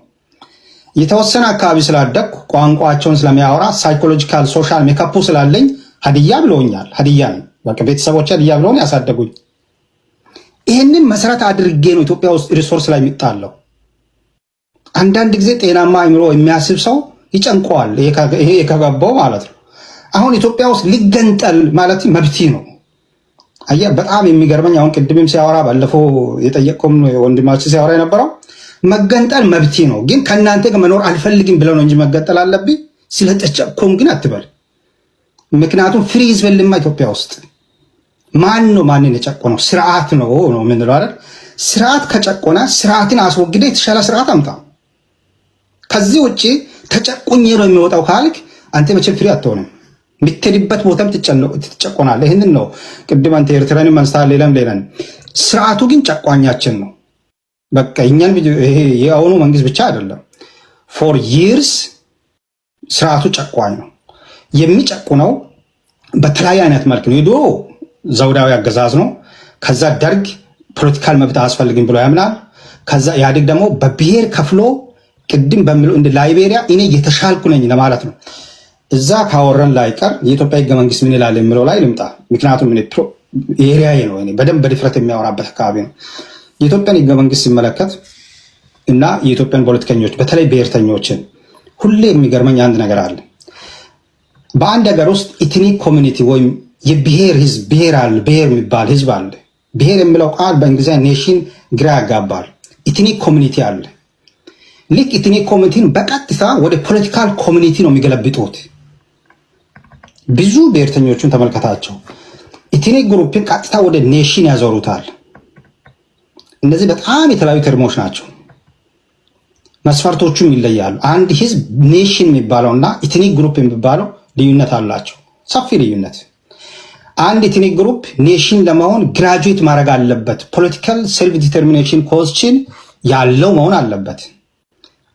የተወሰነ አካባቢ ስላደኩ ቋንቋቸውን ስለሚያወራ ሳይኮሎጂካል ሶሻል ሜካፑ ስላለኝ ሀዲያ ብለውኛል። ሀዲያ ነኝ። በቃ ቤተሰቦች ሀዲያ ብለውን ያሳደጉኝ። ይህንን መሰረት አድርጌ ነው ኢትዮጵያ ውስጥ ሪሶርስ ላይ የሚጣለው። አንዳንድ ጊዜ ጤናማ አእምሮ የሚያስብ ሰው ይጨንቀዋል። ይሄ ከገባው ማለት ነው። አሁን ኢትዮጵያ ውስጥ ሊገንጠል ማለት መብት ነው። አየህ በጣም የሚገርመኝ አሁን ቅድምም ሲያወራ ባለፈው የጠየቀውም ወንድማችን ሲያወራ የነበረው መገንጠል መብት ነው፣ ግን ከእናንተ ጋር መኖር አልፈልግም ብለው ነው እንጂ መገንጠል አለብኝ ስለተጨቆም ግን አትበል። ምክንያቱም ፍሪ ህዝብልማ ኢትዮጵያ ውስጥ ማን ነው ማንን የጨቆነው? ስርዓት ነው ነው የምንለው አይደል? ስርዓት ከጨቆነ ስርዓትን አስወግደ የተሻለ ስርዓት አምጣ። ከዚህ ውጭ ተጨቁኝ ነው የሚወጣው ካልክ አንተ መቼም ፍሪ አትሆንም። የምትሄድበት ቦታም ትጨቆናለህ። ይህንን ነው ቅድም አንተ ኤርትራን መንስታል ሌላም ስርዓቱ ግን ጨቋኛችን ነው። በቃ እኛን ይሄ የአሁኑ መንግስት ብቻ አይደለም፣ ፎር ይርስ ስርዓቱ ጨቋኝ ነው። የሚጨቁነው በተለያየ አይነት መልክ ነው። የድሮ ዘውዳዊ አገዛዝ ነው። ከዛ ደርግ ፖለቲካል መብት አያስፈልግም ብሎ ያምናል። ከዛ ኢህአዴግ ደግሞ በብሔር ከፍሎ ቅድም በሚለው እንደ ላይቤሪያ እኔ የተሻልኩ ነኝ ለማለት ነው። እዛ ካወረን ላይ ቀር የኢትዮጵያ ህገ መንግስት ምን ይላል የሚለው ላይ ልምጣ። ምክንያቱም ኤሪያዬ ነው፣ በደንብ በድፍረት የሚያወራበት አካባቢ ነው። የኢትዮጵያን ህገ መንግስት ሲመለከት እና የኢትዮጵያን ፖለቲከኞች በተለይ ብሔርተኞችን ሁሌ የሚገርመኝ አንድ ነገር አለ። በአንድ ሀገር ውስጥ ኢትኒክ ኮሚኒቲ ወይም የብሔር ህዝብ ብሔር አለ፣ ብሔር የሚባል ህዝብ አለ። ብሔር የሚለው ቃል በእንግሊዝኛ ኔሽን ግራ ያጋባል። ኢትኒክ ኮሚኒቲ አለ። ልክ ኢትኒክ ኮሚኒቲን በቀጥታ ወደ ፖለቲካል ኮሚኒቲ ነው የሚገለብጡት። ብዙ ብሔርተኞቹን ተመልከታቸው። ኢትኒክ ግሩፕን ቀጥታ ወደ ኔሽን ያዞሩታል። እነዚህ በጣም የተለያዩ ተርሞች ናቸው። መስፈርቶቹም ይለያሉ። አንድ ህዝብ ኔሽን የሚባለውና ኢትኒክ ግሩፕ የሚባለው ልዩነት አላቸው፣ ሰፊ ልዩነት። አንድ ኢትኒክ ግሩፕ ኔሽን ለመሆን ግራጁዌት ማድረግ አለበት። ፖለቲካል ሴልፍ ዲተርሚኔሽን ኮስችን ያለው መሆን አለበት።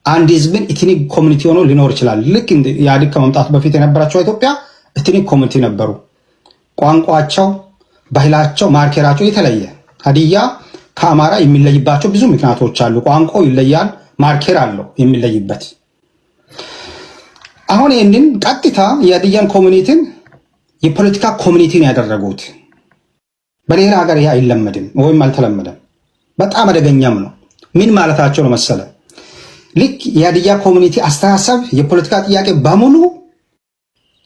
አንድ ህዝብን ኢትኒክ ኮሚኒቲ ሆኖ ሊኖር ይችላል። ልክ ኢህአዴግ ከመምጣቱ በፊት የነበራቸው ኢትዮጵያ ኢትኒክ ኮሚኒቲ ነበሩ። ቋንቋቸው፣ ባህላቸው፣ ማርኬራቸው የተለየ። ሀዲያ ከአማራ የሚለይባቸው ብዙ ምክንያቶች አሉ። ቋንቋው ይለያል፣ ማርኬር አለው የሚለይበት። አሁን ይህንን ቀጥታ የሀዲያን ኮሚኒቲን የፖለቲካ ኮሚኒቲን ያደረጉት በሌላ ሀገር ይህ አይለመድም ወይም አልተለመደም። በጣም አደገኛም ነው። ምን ማለታቸው ነው መሰለ? ልክ የሀዲያ ኮሚኒቲ አስተሳሰብ የፖለቲካ ጥያቄ በሙሉ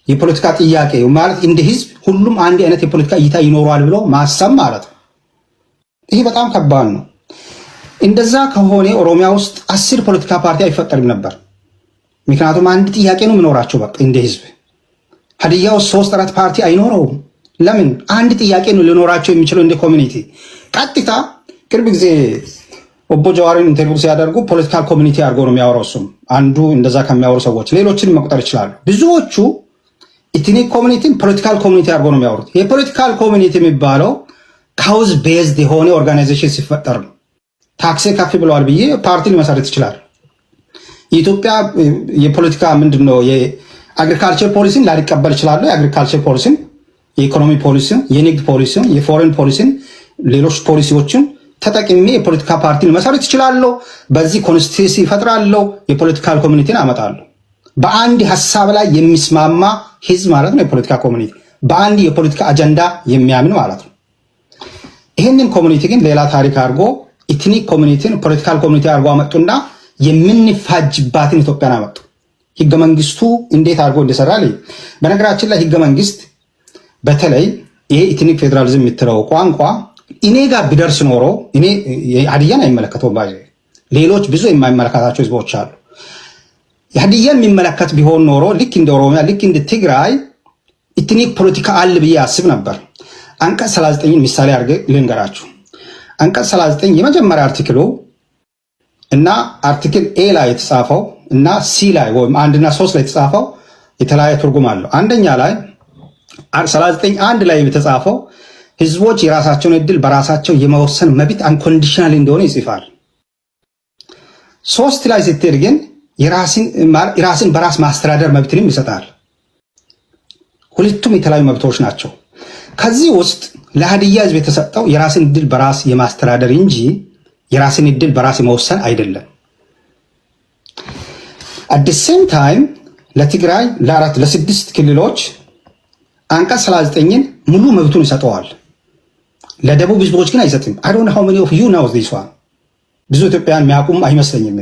የፖለቲካ ጥያቄ ማለት እንደ ህዝብ ሁሉም አንድ አይነት የፖለቲካ እይታ ይኖረዋል ብሎ ማሰብ ማለት ነው። ይሄ በጣም ከባድ ነው። እንደዛ ከሆነ ኦሮሚያ ውስጥ 10 ፖለቲካ ፓርቲ አይፈጠርም ነበር። ምክንያቱም አንድ ጥያቄ ነው የሚኖራቸው በቃ እንደ ህዝብ። ሀዲያ ውስጥ 3-4 ፓርቲ አይኖረውም። ለምን? አንድ ጥያቄ ነው ሊኖራቸው የሚችለው እንደ ኮሚኒቲ። ቀጥታ ቅርብ ጊዜ ኦቦ ጀዋርን ኢንተርቪው ሲያደርጉ ፖለቲካል ኮሚኒቲ አድርጎ ነው የሚያወራው። እሱም አንዱ እንደዛ ከሚያወሩ ሰዎች ሌሎችን መቁጠር ይችላሉ። ብዙዎቹ ኢትኒክ ኮሚኒቲን ፖለቲካል ኮሚኒቲ አድርጎ ነው የሚያወሩት። የፖለቲካል ኮሚኒቲ የሚባለው ካውዝ ቤዝድ የሆነ ኦርጋናይዜሽን ሲፈጠር ነው። ታክሲ ከፍ ብለዋል ብዬ ፓርቲ ሊመሰረት ይችላል። የኢትዮጵያ የፖለቲካ ምንድነው የአግሪካልቸር ፖሊሲን ላሊቀበል ይችላሉ። የአግሪካልቸር ፖሊሲን፣ የኢኮኖሚ ፖሊሲን፣ የንግድ ፖሊሲን፣ የፎሬን ፖሊሲን፣ ሌሎች ፖሊሲዎችን ተጠቅሜ የፖለቲካ ፓርቲን መሰረት ይችላለሁ። በዚህ ኮንስቲቱሲ ይፈጥራለሁ። የፖለቲካል ኮሚኒቲን አመጣለሁ። በአንድ ሀሳብ ላይ የሚስማማ ህዝብ ማለት ነው የፖለቲካ ኮሚኒቲ። በአንድ የፖለቲካ አጀንዳ የሚያምን ማለት ነው። ይህንን ኮሚኒቲ ግን ሌላ ታሪክ አድርጎ ኢትኒክ ኮሚኒቲን ፖለቲካል ኮሚኒቲ አድርጎ አመጡና የምንፋጅባትን ኢትዮጵያን አመጡ። ህገ መንግስቱ እንዴት አድርጎ እንደሰራ ላይ በነገራችን ላይ ህገ መንግስት በተለይ ይሄ ኢትኒክ ፌዴራሊዝም የምትለው ቋንቋ እኔ ጋር ቢደርስ ኖሮ እኔ ሀዲያን አይመለከተውም። ሌሎች ብዙ የማይመለከታቸው ህዝቦች አሉ። ሀዲያን የሚመለከት ቢሆን ኖሮ ልክ እንደ ኦሮሚያ ልክ እንደ ትግራይ ኢትኒክ ፖለቲካ አለ ብዬ አስብ ነበር። አንቀጽ 39 ምሳሌ አድርጌ ልንገራችሁ። አንቀጽ 39 የመጀመሪያ አርቲክሉ እና አርቲክል ኤ ላይ የተጻፈው እና ሲ ላይ ወይም 1 እና 3 ላይ የተጻፈው የተለያየ ትርጉም አለው። አንደኛ ላይ 39 1 ላይ የተጻፈው ህዝቦች የራሳቸውን እድል በራሳቸው የመወሰን መብት አንኮንዲሽናል እንደሆነ ይጽፋል። 3 ላይ ስትሄድ ግን የራስን በራስ ማስተዳደር መብትንም ይሰጣል። ሁለቱም የተለያዩ መብቶች ናቸው። ከዚህ ውስጥ ለሀዲያ ህዝብ የተሰጠው የራስን እድል በራስ የማስተዳደር እንጂ የራስን እድል በራስ የመወሰን አይደለም። አት ሴም ታይም ለትግራይ ለ6 ክልሎች አንቀጽ 39ን ሙሉ መብቱን ይሰጠዋል። ለደቡብ ህዝቦች ግን አይሰጥም። I don't know how many of you know this one። ብዙ ኢትዮጵያን የሚያውቁም አይመስለኝም።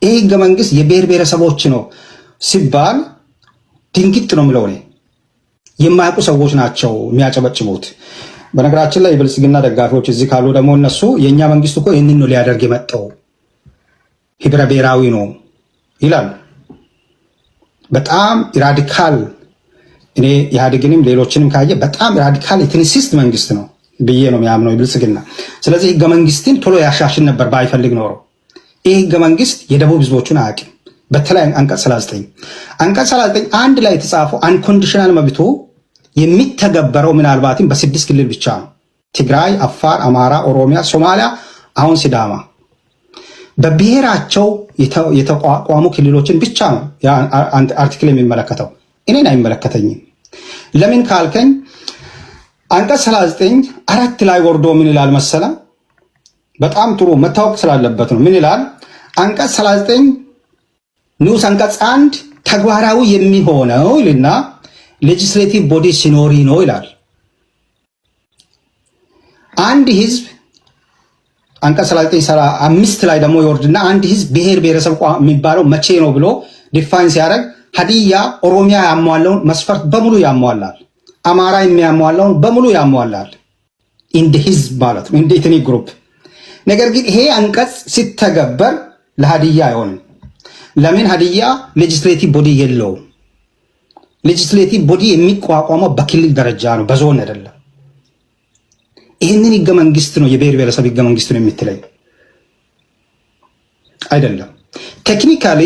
ይሄ ህገ መንግስት የብሔር ብሔረሰቦች ነው ሲባል ድንግጥ ነው የምለው እኔ። የማያውቁ ሰዎች ናቸው የሚያጨበጭቡት። በነገራችን ላይ የብልጽግና ደጋፊዎች እዚህ ካሉ ደግሞ እነሱ የእኛ መንግስት እኮ ይህንን ነው ሊያደርግ የመጣው ህብረ ብሔራዊ ነው ይላሉ። በጣም ራዲካል እኔ ኢህአዴግንም ሌሎችንም ካየ በጣም ራዲካል የትንሲስት መንግስት ነው ብዬ ነው የሚያምነው የብልጽግና። ስለዚህ ህገ መንግስትን ቶሎ ያሻሽል ነበር ባይፈልግ ኖሮ። ይህ ህገ መንግስት የደቡብ ህዝቦቹን አያውቅም። በተለይ አንቀጽ 39 1 ላይ የተጻፈው አንኮንዲሽናል መብቱ የሚተገበረው ምናልባትም በ6 ክልል ብቻ ነው። ትግራይ፣ አፋር፣ አማራ፣ ኦሮሚያ፣ ሶማሊያ፣ አሁን ሲዳማ። በብሔራቸው የተቋቋሙ ክልሎችን ብቻ ነው አርቲክል የሚመለከተው። እኔን አይመለከተኝም። ለምን ካልከኝ አንቀጽ 39 4 ላይ ወርዶ ምን ይላል መሰለ? በጣም ጥሩ መታወቅ ስላለበት ነው። ምን ይላል? አንቀጽ 39 ንዑስ አንቀጽ 1 ተግባራዊ የሚሆነው ይልና ሌጂስሌቲቭ ቦዲ ሲኖሪ ነው ይላል። አንድ ህዝብ አንቀጽ 39 ላይ ደግሞ ይወርድና አንድ ህዝብ ብሔር ብሔረሰብ የሚባለው መቼ ነው ብሎ ዲፋይን ሲያደርግ ሀዲያ ኦሮሚያ ያሟላውን መስፈርት በሙሉ ያሟላል። አማራ የሚያሟላውን በሙሉ ያሟላል። እንደ ህዝብ ማለት ነው፣ እንደ ኢትኒክ ግሩፕ። ነገር ግን ይሄ አንቀጽ ሲተገበር ለሀዲያ አይሆንም። ለምን? ሀዲያ ሌጂስሌቲቭ ቦዲ የለውም። ሌጂስሌቲቭ ቦዲ የሚቋቋመው በክልል ደረጃ ነው፣ በዞን አይደለም። ይህንን ህገ መንግስት ነው የብሔር ብሔረሰብ ህገ መንግስት ነው የምትለኝ አይደለም። ቴክኒካሊ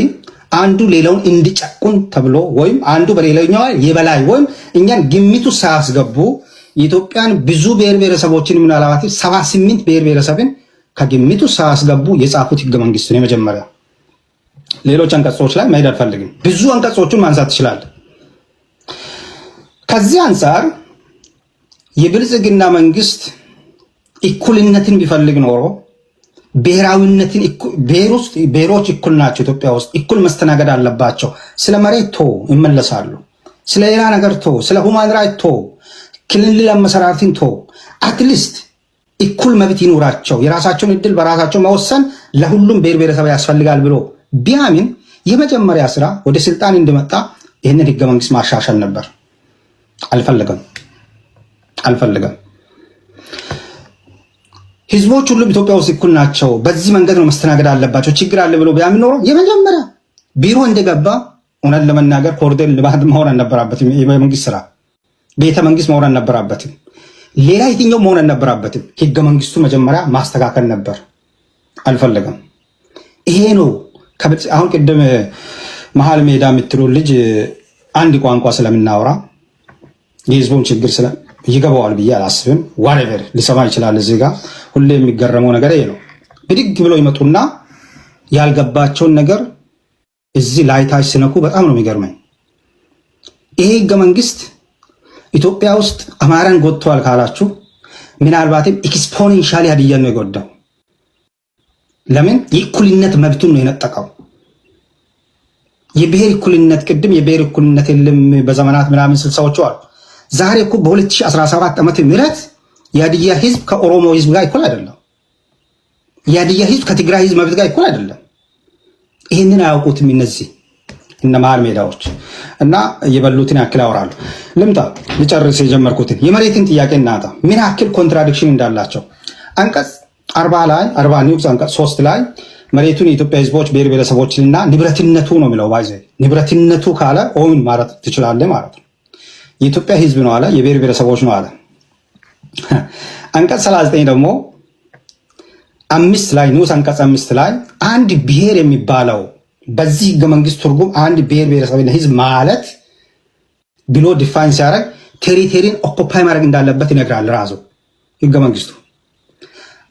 አንዱ ሌላውን እንዲጨቁን ተብሎ ወይም አንዱ በሌላኛው የበላይ ወይም እኛን ግምቱ ሳያስገቡ የኢትዮጵያን ብዙ ብሔር ብሔረሰቦችን ምናልባት 78 ብሔር ብሔረሰብን ከግምቱ ሳያስገቡ የጻፉት ህገ መንግስት ነው የመጀመሪያ። ሌሎች አንቀጾች ላይ መሄድ አልፈልግም። ብዙ አንቀጾችን ማንሳት ይችላል። ከዚህ አንፃር የብልጽግና መንግስት እኩልነትን ቢፈልግ ኖሮ ብሔራዊነትን ብሔሮች እኩል ናቸው። ኢትዮጵያ ውስጥ እኩል መስተናገድ አለባቸው። ስለ መሬት ቶ ይመለሳሉ። ስለ ሌላ ነገር ቶ፣ ስለ ሁማን ራይት ቶ፣ ክልል አመሰራረትን ቶ፣ አትሊስት እኩል መብት ይኖራቸው፣ የራሳቸውን እድል በራሳቸው መወሰን ለሁሉም ብሔር ብሔረሰብ ያስፈልጋል ብሎ ቢያምን የመጀመሪያ ስራ ወደ ስልጣን እንደመጣ ይህንን ህገ መንግስት ማሻሻል ነበር። አልፈለገም። ህዝቦች ሁሉም ኢትዮጵያ ውስጥ እኩል ናቸው፣ በዚህ መንገድ ነው መስተናገድ አለባቸው፣ ችግር አለ ብሎ ቢያምን ኖሮ የመጀመሪያ ቢሮ እንደገባ እውነት ለመናገር ኮሪደር ልማት መሆን አልነበረበትም። የመንግስት ስራ ቤተ መንግስት መሆን አልነበረበትም። ሌላ የትኛው መሆን አልነበረበትም። ህገ መንግስቱ መጀመሪያ ማስተካከል ነበር። አልፈለገም። ይሄ ነው አሁን ቅድም መሀል ሜዳ የምትሉ ልጅ አንድ ቋንቋ ስለምናወራ የህዝቡን ችግር ይገባዋል ብዬ አላስብም። ዋሬቨር ሊሰማ ይችላል። እዚህ ጋር ሁሌ የሚገረመው ነገር ይሄ ነው። ብድግ ብሎ ይመጡና ያልገባቸውን ነገር እዚህ ላይታች ሲነኩ በጣም ነው የሚገርመኝ። ይሄ ህገ መንግስት ኢትዮጵያ ውስጥ አማራን ጎድተዋል ካላችሁ ምናልባትም ኤክስፖኔንሻሊ ሀዲያን ነው የጎዳው። ለምን? የእኩልነት መብቱን ነው የነጠቀው። የብሔር እኩልነት ቅድም የብሔር እኩልነት የለም በዘመናት ምናምን ስልሳዎቹ አሉ። ዛሬ እኮ በ2017 ዓመተ ምህረት የሀዲያ ህዝብ ከኦሮሞ ህዝብ ጋር እኩል አይደለም። የሀዲያ ህዝብ ከትግራይ ህዝብ መብት ጋር እኩል አይደለም። ይህንን አያውቁትም እነዚህ እነ መሀል ሜዳዎች እና የበሉትን ያክል ያወራሉ። ልምጣ ልጨርስ የጀመርኩትን የመሬትን ጥያቄ እናታ ምን ያክል ኮንትራዲክሽን እንዳላቸው አንቀጽ 40 ላይ 40 ኒውስ አንቀጽ 3 ላይ መሬቱን የኢትዮጵያ ህዝቦች ብሔር ብሔረሰቦችንና ንብረትነቱ ነው የሚለው። ባይዘ ንብረትነቱ ካለ ኦውን ማለት ትችላለህ ማለት ነው። የኢትዮጵያ ህዝብ ነው አለ፣ የብሔር ብሔረሰቦች ነው አለ። አንቀጽ 39 ደግሞ 5 ላይ ኒውስ አንቀጽ 5 ላይ አንድ ብሔር የሚባለው በዚህ ህገ መንግስት ትርጉም አንድ ብሔር ብሔረሰብና ህዝብ ማለት ብሎ ዲፋይን ሲያደርግ ቴሪቶሪን ኦኩፓይ ማድረግ እንዳለበት ይነግራል ራሱ ህገ መንግስቱ።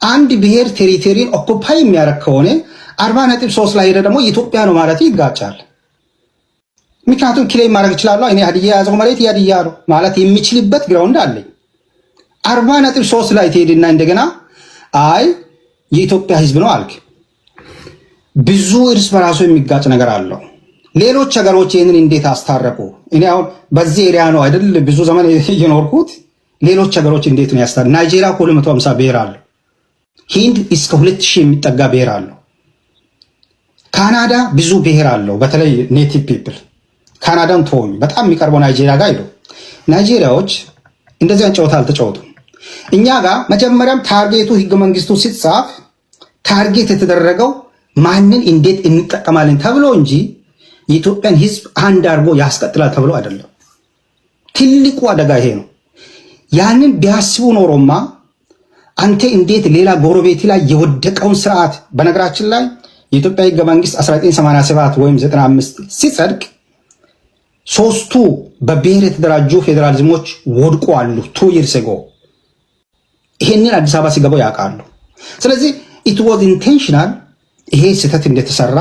አንድ ብሔር ቴሪቶሪን ኦኩፓይ የሚያደርግ ከሆነ 40.3 ላይ ሄደ ደግሞ ኢትዮጵያ ነው ማለት ይጋጫል። ምክንያቱም ክሌም ማድረግ ይችላል። እኔ ሀዲያ ያዘው መሬት ሀዲያ ነው ማለት የሚችልበት ግራውንድ አለኝ። 40.3 ላይ ትሄድና እንደገና አይ የኢትዮጵያ ህዝብ ነው አልክ። ብዙ እርስ በራሱ የሚጋጭ ነገር አለው። ሌሎች ሀገሮች ይህንን እንዴት አስታረቁ? እኔ አሁን በዚህ ኤሪያ ነው አይደል ብዙ ዘመን የኖርኩት። ሌሎች ሀገሮች እንዴት ነው ያስታረቁ? ናይጄሪያ 250 ብሔር አለው። ሂንድ እስከ 2000 የሚጠጋ ብሔር አለው። ካናዳ ብዙ ብሔር አለው፣ በተለይ ኔቲቭ ፒፕል። ካናዳን ተወኝ፣ በጣም የሚቀርበው ናይጄሪያ ጋር ሄዶ ናይጄሪያዎች እንደዚህ ጨዋታ አልተጫወቱም። እኛ ጋር መጀመሪያም ታርጌቱ ህገ መንግስቱ ሲጻፍ ታርጌት የተደረገው ማንን እንዴት እንጠቀማለን ተብሎ እንጂ የኢትዮጵያን ህዝብ አንድ አድርጎ ያስቀጥላል ተብሎ አይደለም። ትልቁ አደጋ ይሄ ነው። ያንን ቢያስቡ ኖሮማ አንተ እንዴት ሌላ ጎረቤት ላይ የወደቀውን ስርዓት፣ በነገራችን ላይ የኢትዮጵያ ህገ መንግስት 1987 ወይም 95 ሲጸድቅ ሶስቱ በብሔር የተደራጁ ፌዴራሊዝሞች ወድቆ አሉ 2 years ago። ይሄንን አዲስ አበባ ሲገባው ያውቃሉ። ስለዚህ it was intentional ይሄ ስህተት እንደተሰራ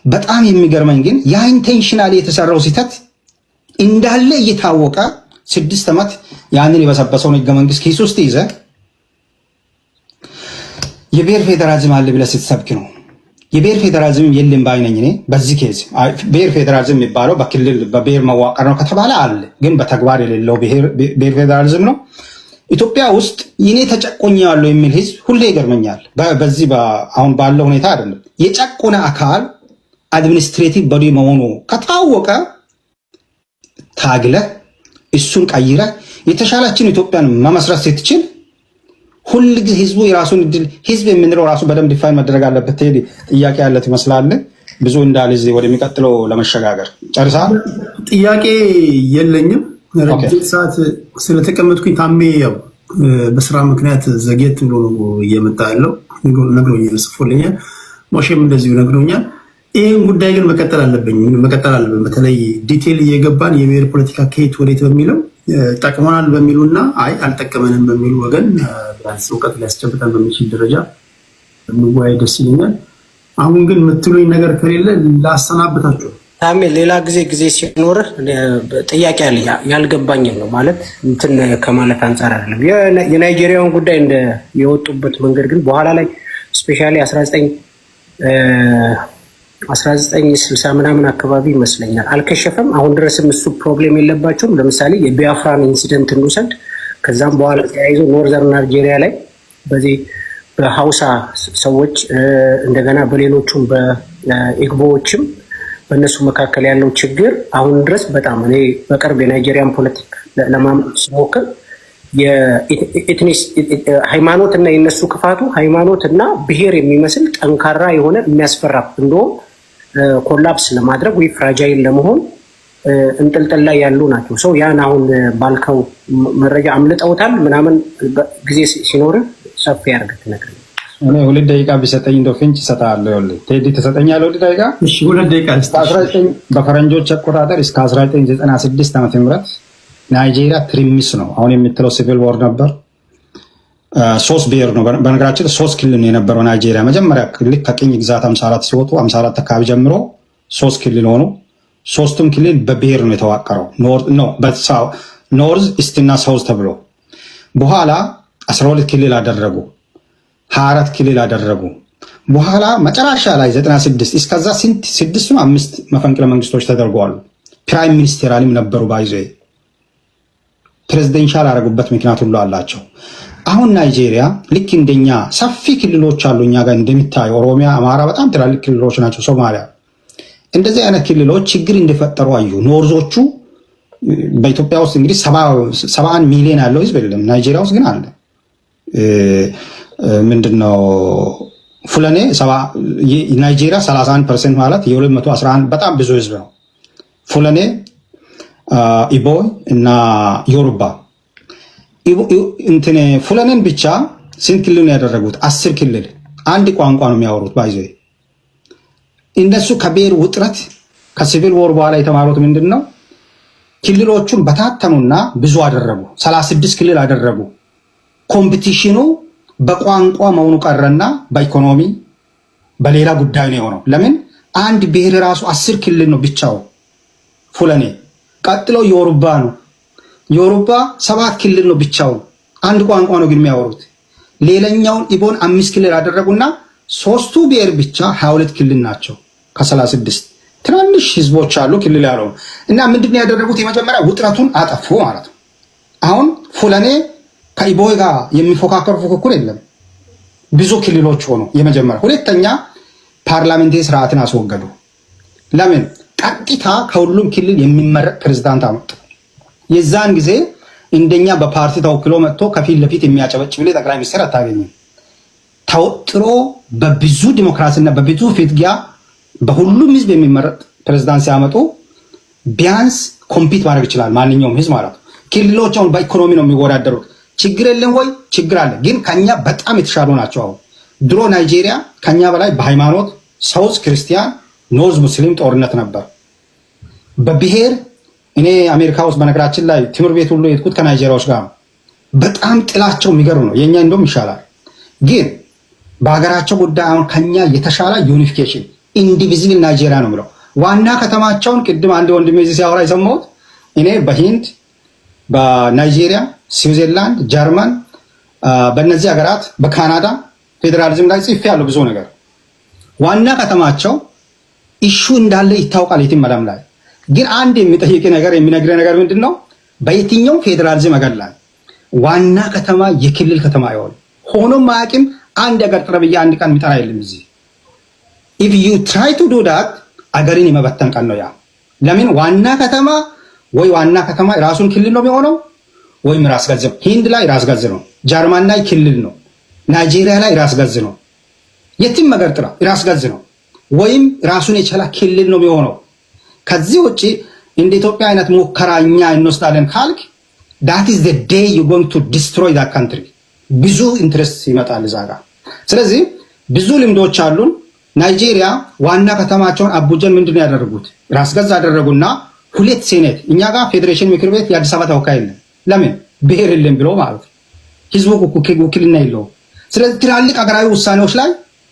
በጣም የሚገርመኝ ግን ያ ኢንቴንሽናሊ የተሰራው ስህተት እንዳለ እየታወቀ 6 ዓመት ያንን የበሰበሰውን ህገ መንግስት ኪስ ውስጥ ይዘ የብሔር ፌዴራሊዝም አለ ብለህ ስትሰብክ ነው። የብሔር ፌዴራሊዝም የለም ባይነኝ እኔ በዚህ ኬዝ ብሔር ፌዴራሊዝም የሚባለው በክልል በብሔር መዋቀር ነው ከተባለ አለ፣ ግን በተግባር የሌለው ብሔር ፌዴራሊዝም ነው። ኢትዮጵያ ውስጥ እኔ ተጨቆኛለሁ የሚል ህዝብ ሁሌ ይገርመኛል። በዚህ አሁን ባለው ሁኔታ አይደለም። የጨቆነ አካል አድሚኒስትሬቲቭ ቦዲ መሆኑ ከታወቀ ታግለ እሱን ቀይረ የተሻለችን ኢትዮጵያን መመስረት ስትችል ሁልጊዜ ህዝቡ የራሱን እድል ህዝብ የምንለው ራሱ በደንብ ዲፋይን መደረግ አለበት። ጥያቄ ያለት ይመስላል። ብዙ እንዳለ እዚህ ወደሚቀጥለው ለመሸጋገር ጨርሳ ጥያቄ የለኝም። ረጅም ሰዓት ስለተቀመጥኩኝ ታሜ ያው በስራ ምክንያት ዘግየት ብሎ ነው እየመጣ ያለው ነግሮኛል፣ ጽፎልኛል። ሞሼም እንደዚሁ ነግሮኛል። ይህን ጉዳይ ግን መቀጠል አለብን። በተለይ ዲቴል እየገባን የብሔር ፖለቲካ ከየት ወዴት በሚለው ጠቅመናል በሚሉና አይ አልጠቀመንም በሚሉ ወገን ቢያንስ እውቀት ሊያስጨብጠን በሚችል ደረጃ እንወያይ ደስ ይለኛል። አሁን ግን የምትሉኝ ነገር ከሌለ ላሰናብታችሁ። ታሜ ሌላ ጊዜ ሲኖርህ ጥያቄ አለ ያልገባኝም ነው ማለት እንትን ከማለት አንጻር አይደለም። የናይጄሪያውን ጉዳይ እንደ የወጡበት መንገድ ግን በኋላ ላይ ስፔሻሊ 1960 ምናምን አካባቢ ይመስለኛል አልከሸፈም። አሁን ድረስም እሱ ፕሮብሌም የለባቸውም። ለምሳሌ የቢያፍራን ኢንሲደንት እንውሰድ። ከዛም በኋላ ተያይዞ ኖርዘርን ናይጄሪያ ላይ በዚህ በሀውሳ ሰዎች እንደገና በሌሎቹም በኢግቦዎችም በእነሱ መካከል ያለው ችግር አሁን ድረስ በጣም እኔ በቅርብ የናይጄሪያን ፖለቲክ ለማመን ስሞክር ሃይማኖት እና የነሱ ክፋቱ ሃይማኖት እና ብሔር የሚመስል ጠንካራ የሆነ የሚያስፈራ እንደውም ኮላፕስ ለማድረግ ወይ ፍራጃይል ለመሆን እንጥልጥል ላይ ያሉ ናቸው። ሰው ያን አሁን ባልከው መረጃ አምልጠውታል ምናምን ጊዜ ሲኖር ሰፊ ያርገት ነገር እኔ 2 ደቂቃ ቢሰጠኝ እንደው ፍንጭ እሰጥሃለሁ። ይኸውልህ ቴዲ ትሰጠኛለህ 2 ደቂቃ? እሺ 2 ደቂቃ በፈረንጆች አቆጣጠር እስከ 1996 ዓመተ ምህረት ናይጄሪያ ትሪሚስ ነው። አሁን የምትለው ሲቪል ወር ነበር። 3 ብሔር ነው በነገራችን 3 ክልል ነው የነበረው ናይጄሪያ። መጀመሪያ ክልል ከቅኝ ግዛት 54 ሲወጡ 54 አካባቢ ጀምሮ 3 ክልል ሆኑ። 3ቱም ክልል በብሔር ነው የተዋቀረው። ኖርዝ ኢስት እና ሳውዝ ተብሎ በኋላ 12 ክልል አደረጉ። 24 ክልል አደረጉ። በኋላ መጨረሻ ላይ 96 እስከዛ 5 መፈንቅለ መንግስቶች ተደርገዋል። ፕራይም ሚኒስቴራልም ነበሩ። ባይዞ ፕሬዝደንሻል አደረጉበት ምክንያት ሁሉ አላቸው። አሁን ናይጄሪያ ልክ እንደኛ ሰፊ ክልሎች አሉ። እኛ ጋር እንደሚታየው ኦሮሚያ፣ አማራ በጣም ትላልቅ ክልሎች ናቸው። ሶማሊያ እንደዚህ አይነት ክልሎች ችግር እንደፈጠሩ አዩ። ኖርዞቹ በኢትዮጵያ ውስጥ እንግዲህ 71 ሚሊዮን ያለው ህዝብ የለም። ናይጄሪያ ውስጥ ግን አለ። ምንድነው ፉለኔ ናይጄሪያ 31% ማለት የ211 በጣም ብዙ ህዝብ ነው። ፉለኔ፣ ኢቦ እና ዮሩባ እንትን ፉለኔን ብቻ ስንት ክልል ነው ያደረጉት? 10 ክልል አንድ ቋንቋ ነው የሚያወሩት። ባይዘ እነሱ ከብሔር ውጥረት ከሲቪል ወር በኋላ የተማሩት ምንድነው ክልሎቹን በታተኑና ብዙ አደረጉ። 36 ክልል አደረጉ። ኮምፒቲሽኑ በቋንቋ መሆኑ ቀረና በኢኮኖሚ በሌላ ጉዳይ ነው የሆነው። ለምን አንድ ብሔር ራሱ 10 ክልል ነው ብቻው ፉለኔ። ቀጥሎ ዮሩባ ነው። ዮሩባ 7 ክልል ነው ብቻው፣ አንድ ቋንቋ ነው ግን የሚያወሩት። ሌላኛውን ኢቦን 5 ክልል አደረጉና 3ቱ ብሔር ብቻ 22 ክልል ናቸው ከ36 ትናንሽ ህዝቦች አሉ ክልል ያለው እና ምንድነው ያደረጉት? የመጀመሪያ ውጥረቱን አጠፉ ማለት ነው። አሁን ፉለኔ ከኢቦይ ጋር የሚፎካከሩ ፉክክር የለም። ብዙ ክልሎች ሆኑ። የመጀመሪያ ሁለተኛ ፓርላሜንታሪ ስርዓትን አስወገዱ። ለምን? ቀጥታ ከሁሉም ክልል የሚመረጥ ፕሬዝዳንት አመጡ። የዛን ጊዜ እንደኛ በፓርቲ ተወክሎ መጥቶ ከፊት ለፊት የሚያጨበጭብ ጠቅላይ ሚኒስትር አታገኝም። ተወጥሮ በብዙ ዲሞክራሲና በብዙ ፍትጊያ በሁሉም ህዝብ የሚመረጥ ፕሬዝዳንት ሲያመጡ ቢያንስ ኮምፒት ማድረግ ይችላል ማንኛውም ህዝብ ማለት ነው። ክልሎች አሁን በኢኮኖሚ ነው የሚወዳደሩት። ችግር የለም ወይ? ችግር አለ፣ ግን ከኛ በጣም የተሻሉ ናቸው። አሁን ድሮ ናይጄሪያ ከኛ በላይ በሃይማኖት ሳውዝ ክርስቲያን፣ ኖርዝ ሙስሊም ጦርነት ነበር። በብሔር እኔ አሜሪካ ውስጥ በነገራችን ላይ ትምህርት ቤት ሁሉ የሄድኩት ከናይጄሪያዎች ጋር ነው። በጣም ጥላቸው የሚገርም ነው። የኛ እንደውም ይሻላል፣ ግን በሀገራቸው ጉዳይ አሁን ከኛ የተሻለ ዩኒፊኬሽን ኢንዲቪዚብል ናይጄሪያ ነው ብለው ዋና ከተማቸውን ቅድም አንድ ወንድሜ እዚህ ሲያወራ የሰማሁት እኔ በሂንድ በናይጄሪያ፣ ስዊዘርላንድ፣ ጀርመን በእነዚህ ሀገራት በካናዳ ፌዴራሊዝም ላይ ጽፌ ያለው ብዙ ነገር ዋና ከተማቸው ኢሹ እንዳለ ይታወቃል። የትም ዓለም ላይ ግን አንድ የሚጠይቅ ነገር የሚነግር ነገር ምንድነው? በየትኛው ፌዴራሊዝም ሀገር ላይ ዋና ከተማ የክልል ከተማ ይሆን ሆኖም ማያውቅም። አንድ ሀገር ጥረብያ አንድ ቀን የሚጠራ የለም እዚህ። if you try to do that አገርን የመበተን ቀን ነው ያ። ለምን ዋና ከተማ ወይ ዋና ከተማ ራሱን ክልል ነው የሚሆነው ወይም ራስ ገዝ ነው። ሂንድ ላይ ራስ ገዝ ነው፣ ጀርመን ላይ ክልል ነው፣ ናይጄሪያ ላይ ራስ ገዝ ነው። የትም ሀገር ጥራ ራስ ገዝ ነው ወይም ራሱን የቻለ ክልል ነው የሚሆነው። ከዚህ ውጪ እንደ ኢትዮጵያ አይነት ሙከራኛ እንወስዳለን ካልክ that is the day you going to destroy that country ብዙ ኢንትረስት ይመጣል እዛ ጋር። ስለዚህ ብዙ ልምዶች አሉን። ናይጄሪያ ዋና ከተማቸውን አቡጃን ምንድነው ያደረጉት? ራስ ገዝ አደረጉና ሁለት ሴኔት እኛ ጋር ፌዴሬሽን ምክር ቤት የአዲስ አበባ ተወካይ የለም። ለምን? ብሔር የለም ብሎ ማለት ነው። ህዝቡ ውክልና የለውም። ስለዚህ ትላልቅ አገራዊ ውሳኔዎች ላይ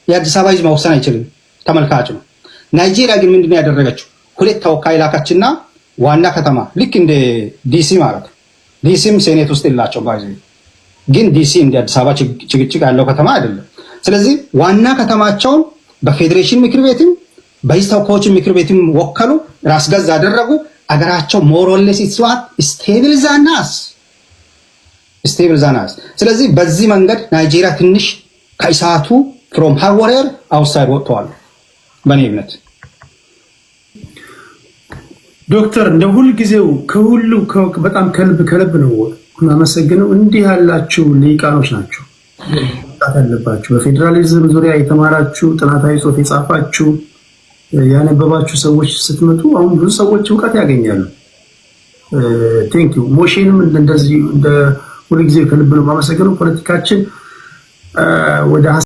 የአዲስ አበባ ህዝብ መወሰን አይችልም። ተመልካች ነው። ናይጄሪያ ግን ምንድነው ያደረገችው? ሁለት ተወካይ ላካችና ዋና ከተማ ልክ እንደ ዲሲ ማለት ነው። ዲሲም ሴኔት ውስጥ የላቸው ባይዘ ግን ዲሲ እንደ አዲስ አበባ ጭቅጭቅ ያለው ከተማ አይደለም። ስለዚህ ዋና ከተማቸውን በፌዴሬሽን ምክር ቤትም በህዝብ ተወካዮች ምክር ቤትም ወከሉ፣ ራስ ገዝ አደረጉ። አገራቸው ሞሮሌስ ኢስዋት ስቴብል ዛናስ። ስለዚህ በዚህ መንገድ ናይጄሪያ ትንሽ ከእሳቱ ፍሮም ሃር ዋሪየር አውትሳይድ ወጥተዋል በእኔ እምነት። ዶክተር እንደ ሁልጊዜው ከሁሉ በጣም ከልብ ነው የማመሰግነው። እንዲህ ያላችሁ ሊቃኖች ናቸው ያለባችሁ። በፌዴራሊዝም ዙሪያ የተማራችሁ ጥናታዊ ጽሑፍ የጻፋችሁ ያነበባችሁ ሰዎች ስትመጡ አሁን ብዙ ሰዎች እውቀት ያገኛሉ። ቴንክ ዩ። ሞሼንም እንደዚህ እንደ ሁልጊዜው ከልብ ነው የማመሰግነው። ፖለቲካችን ወደ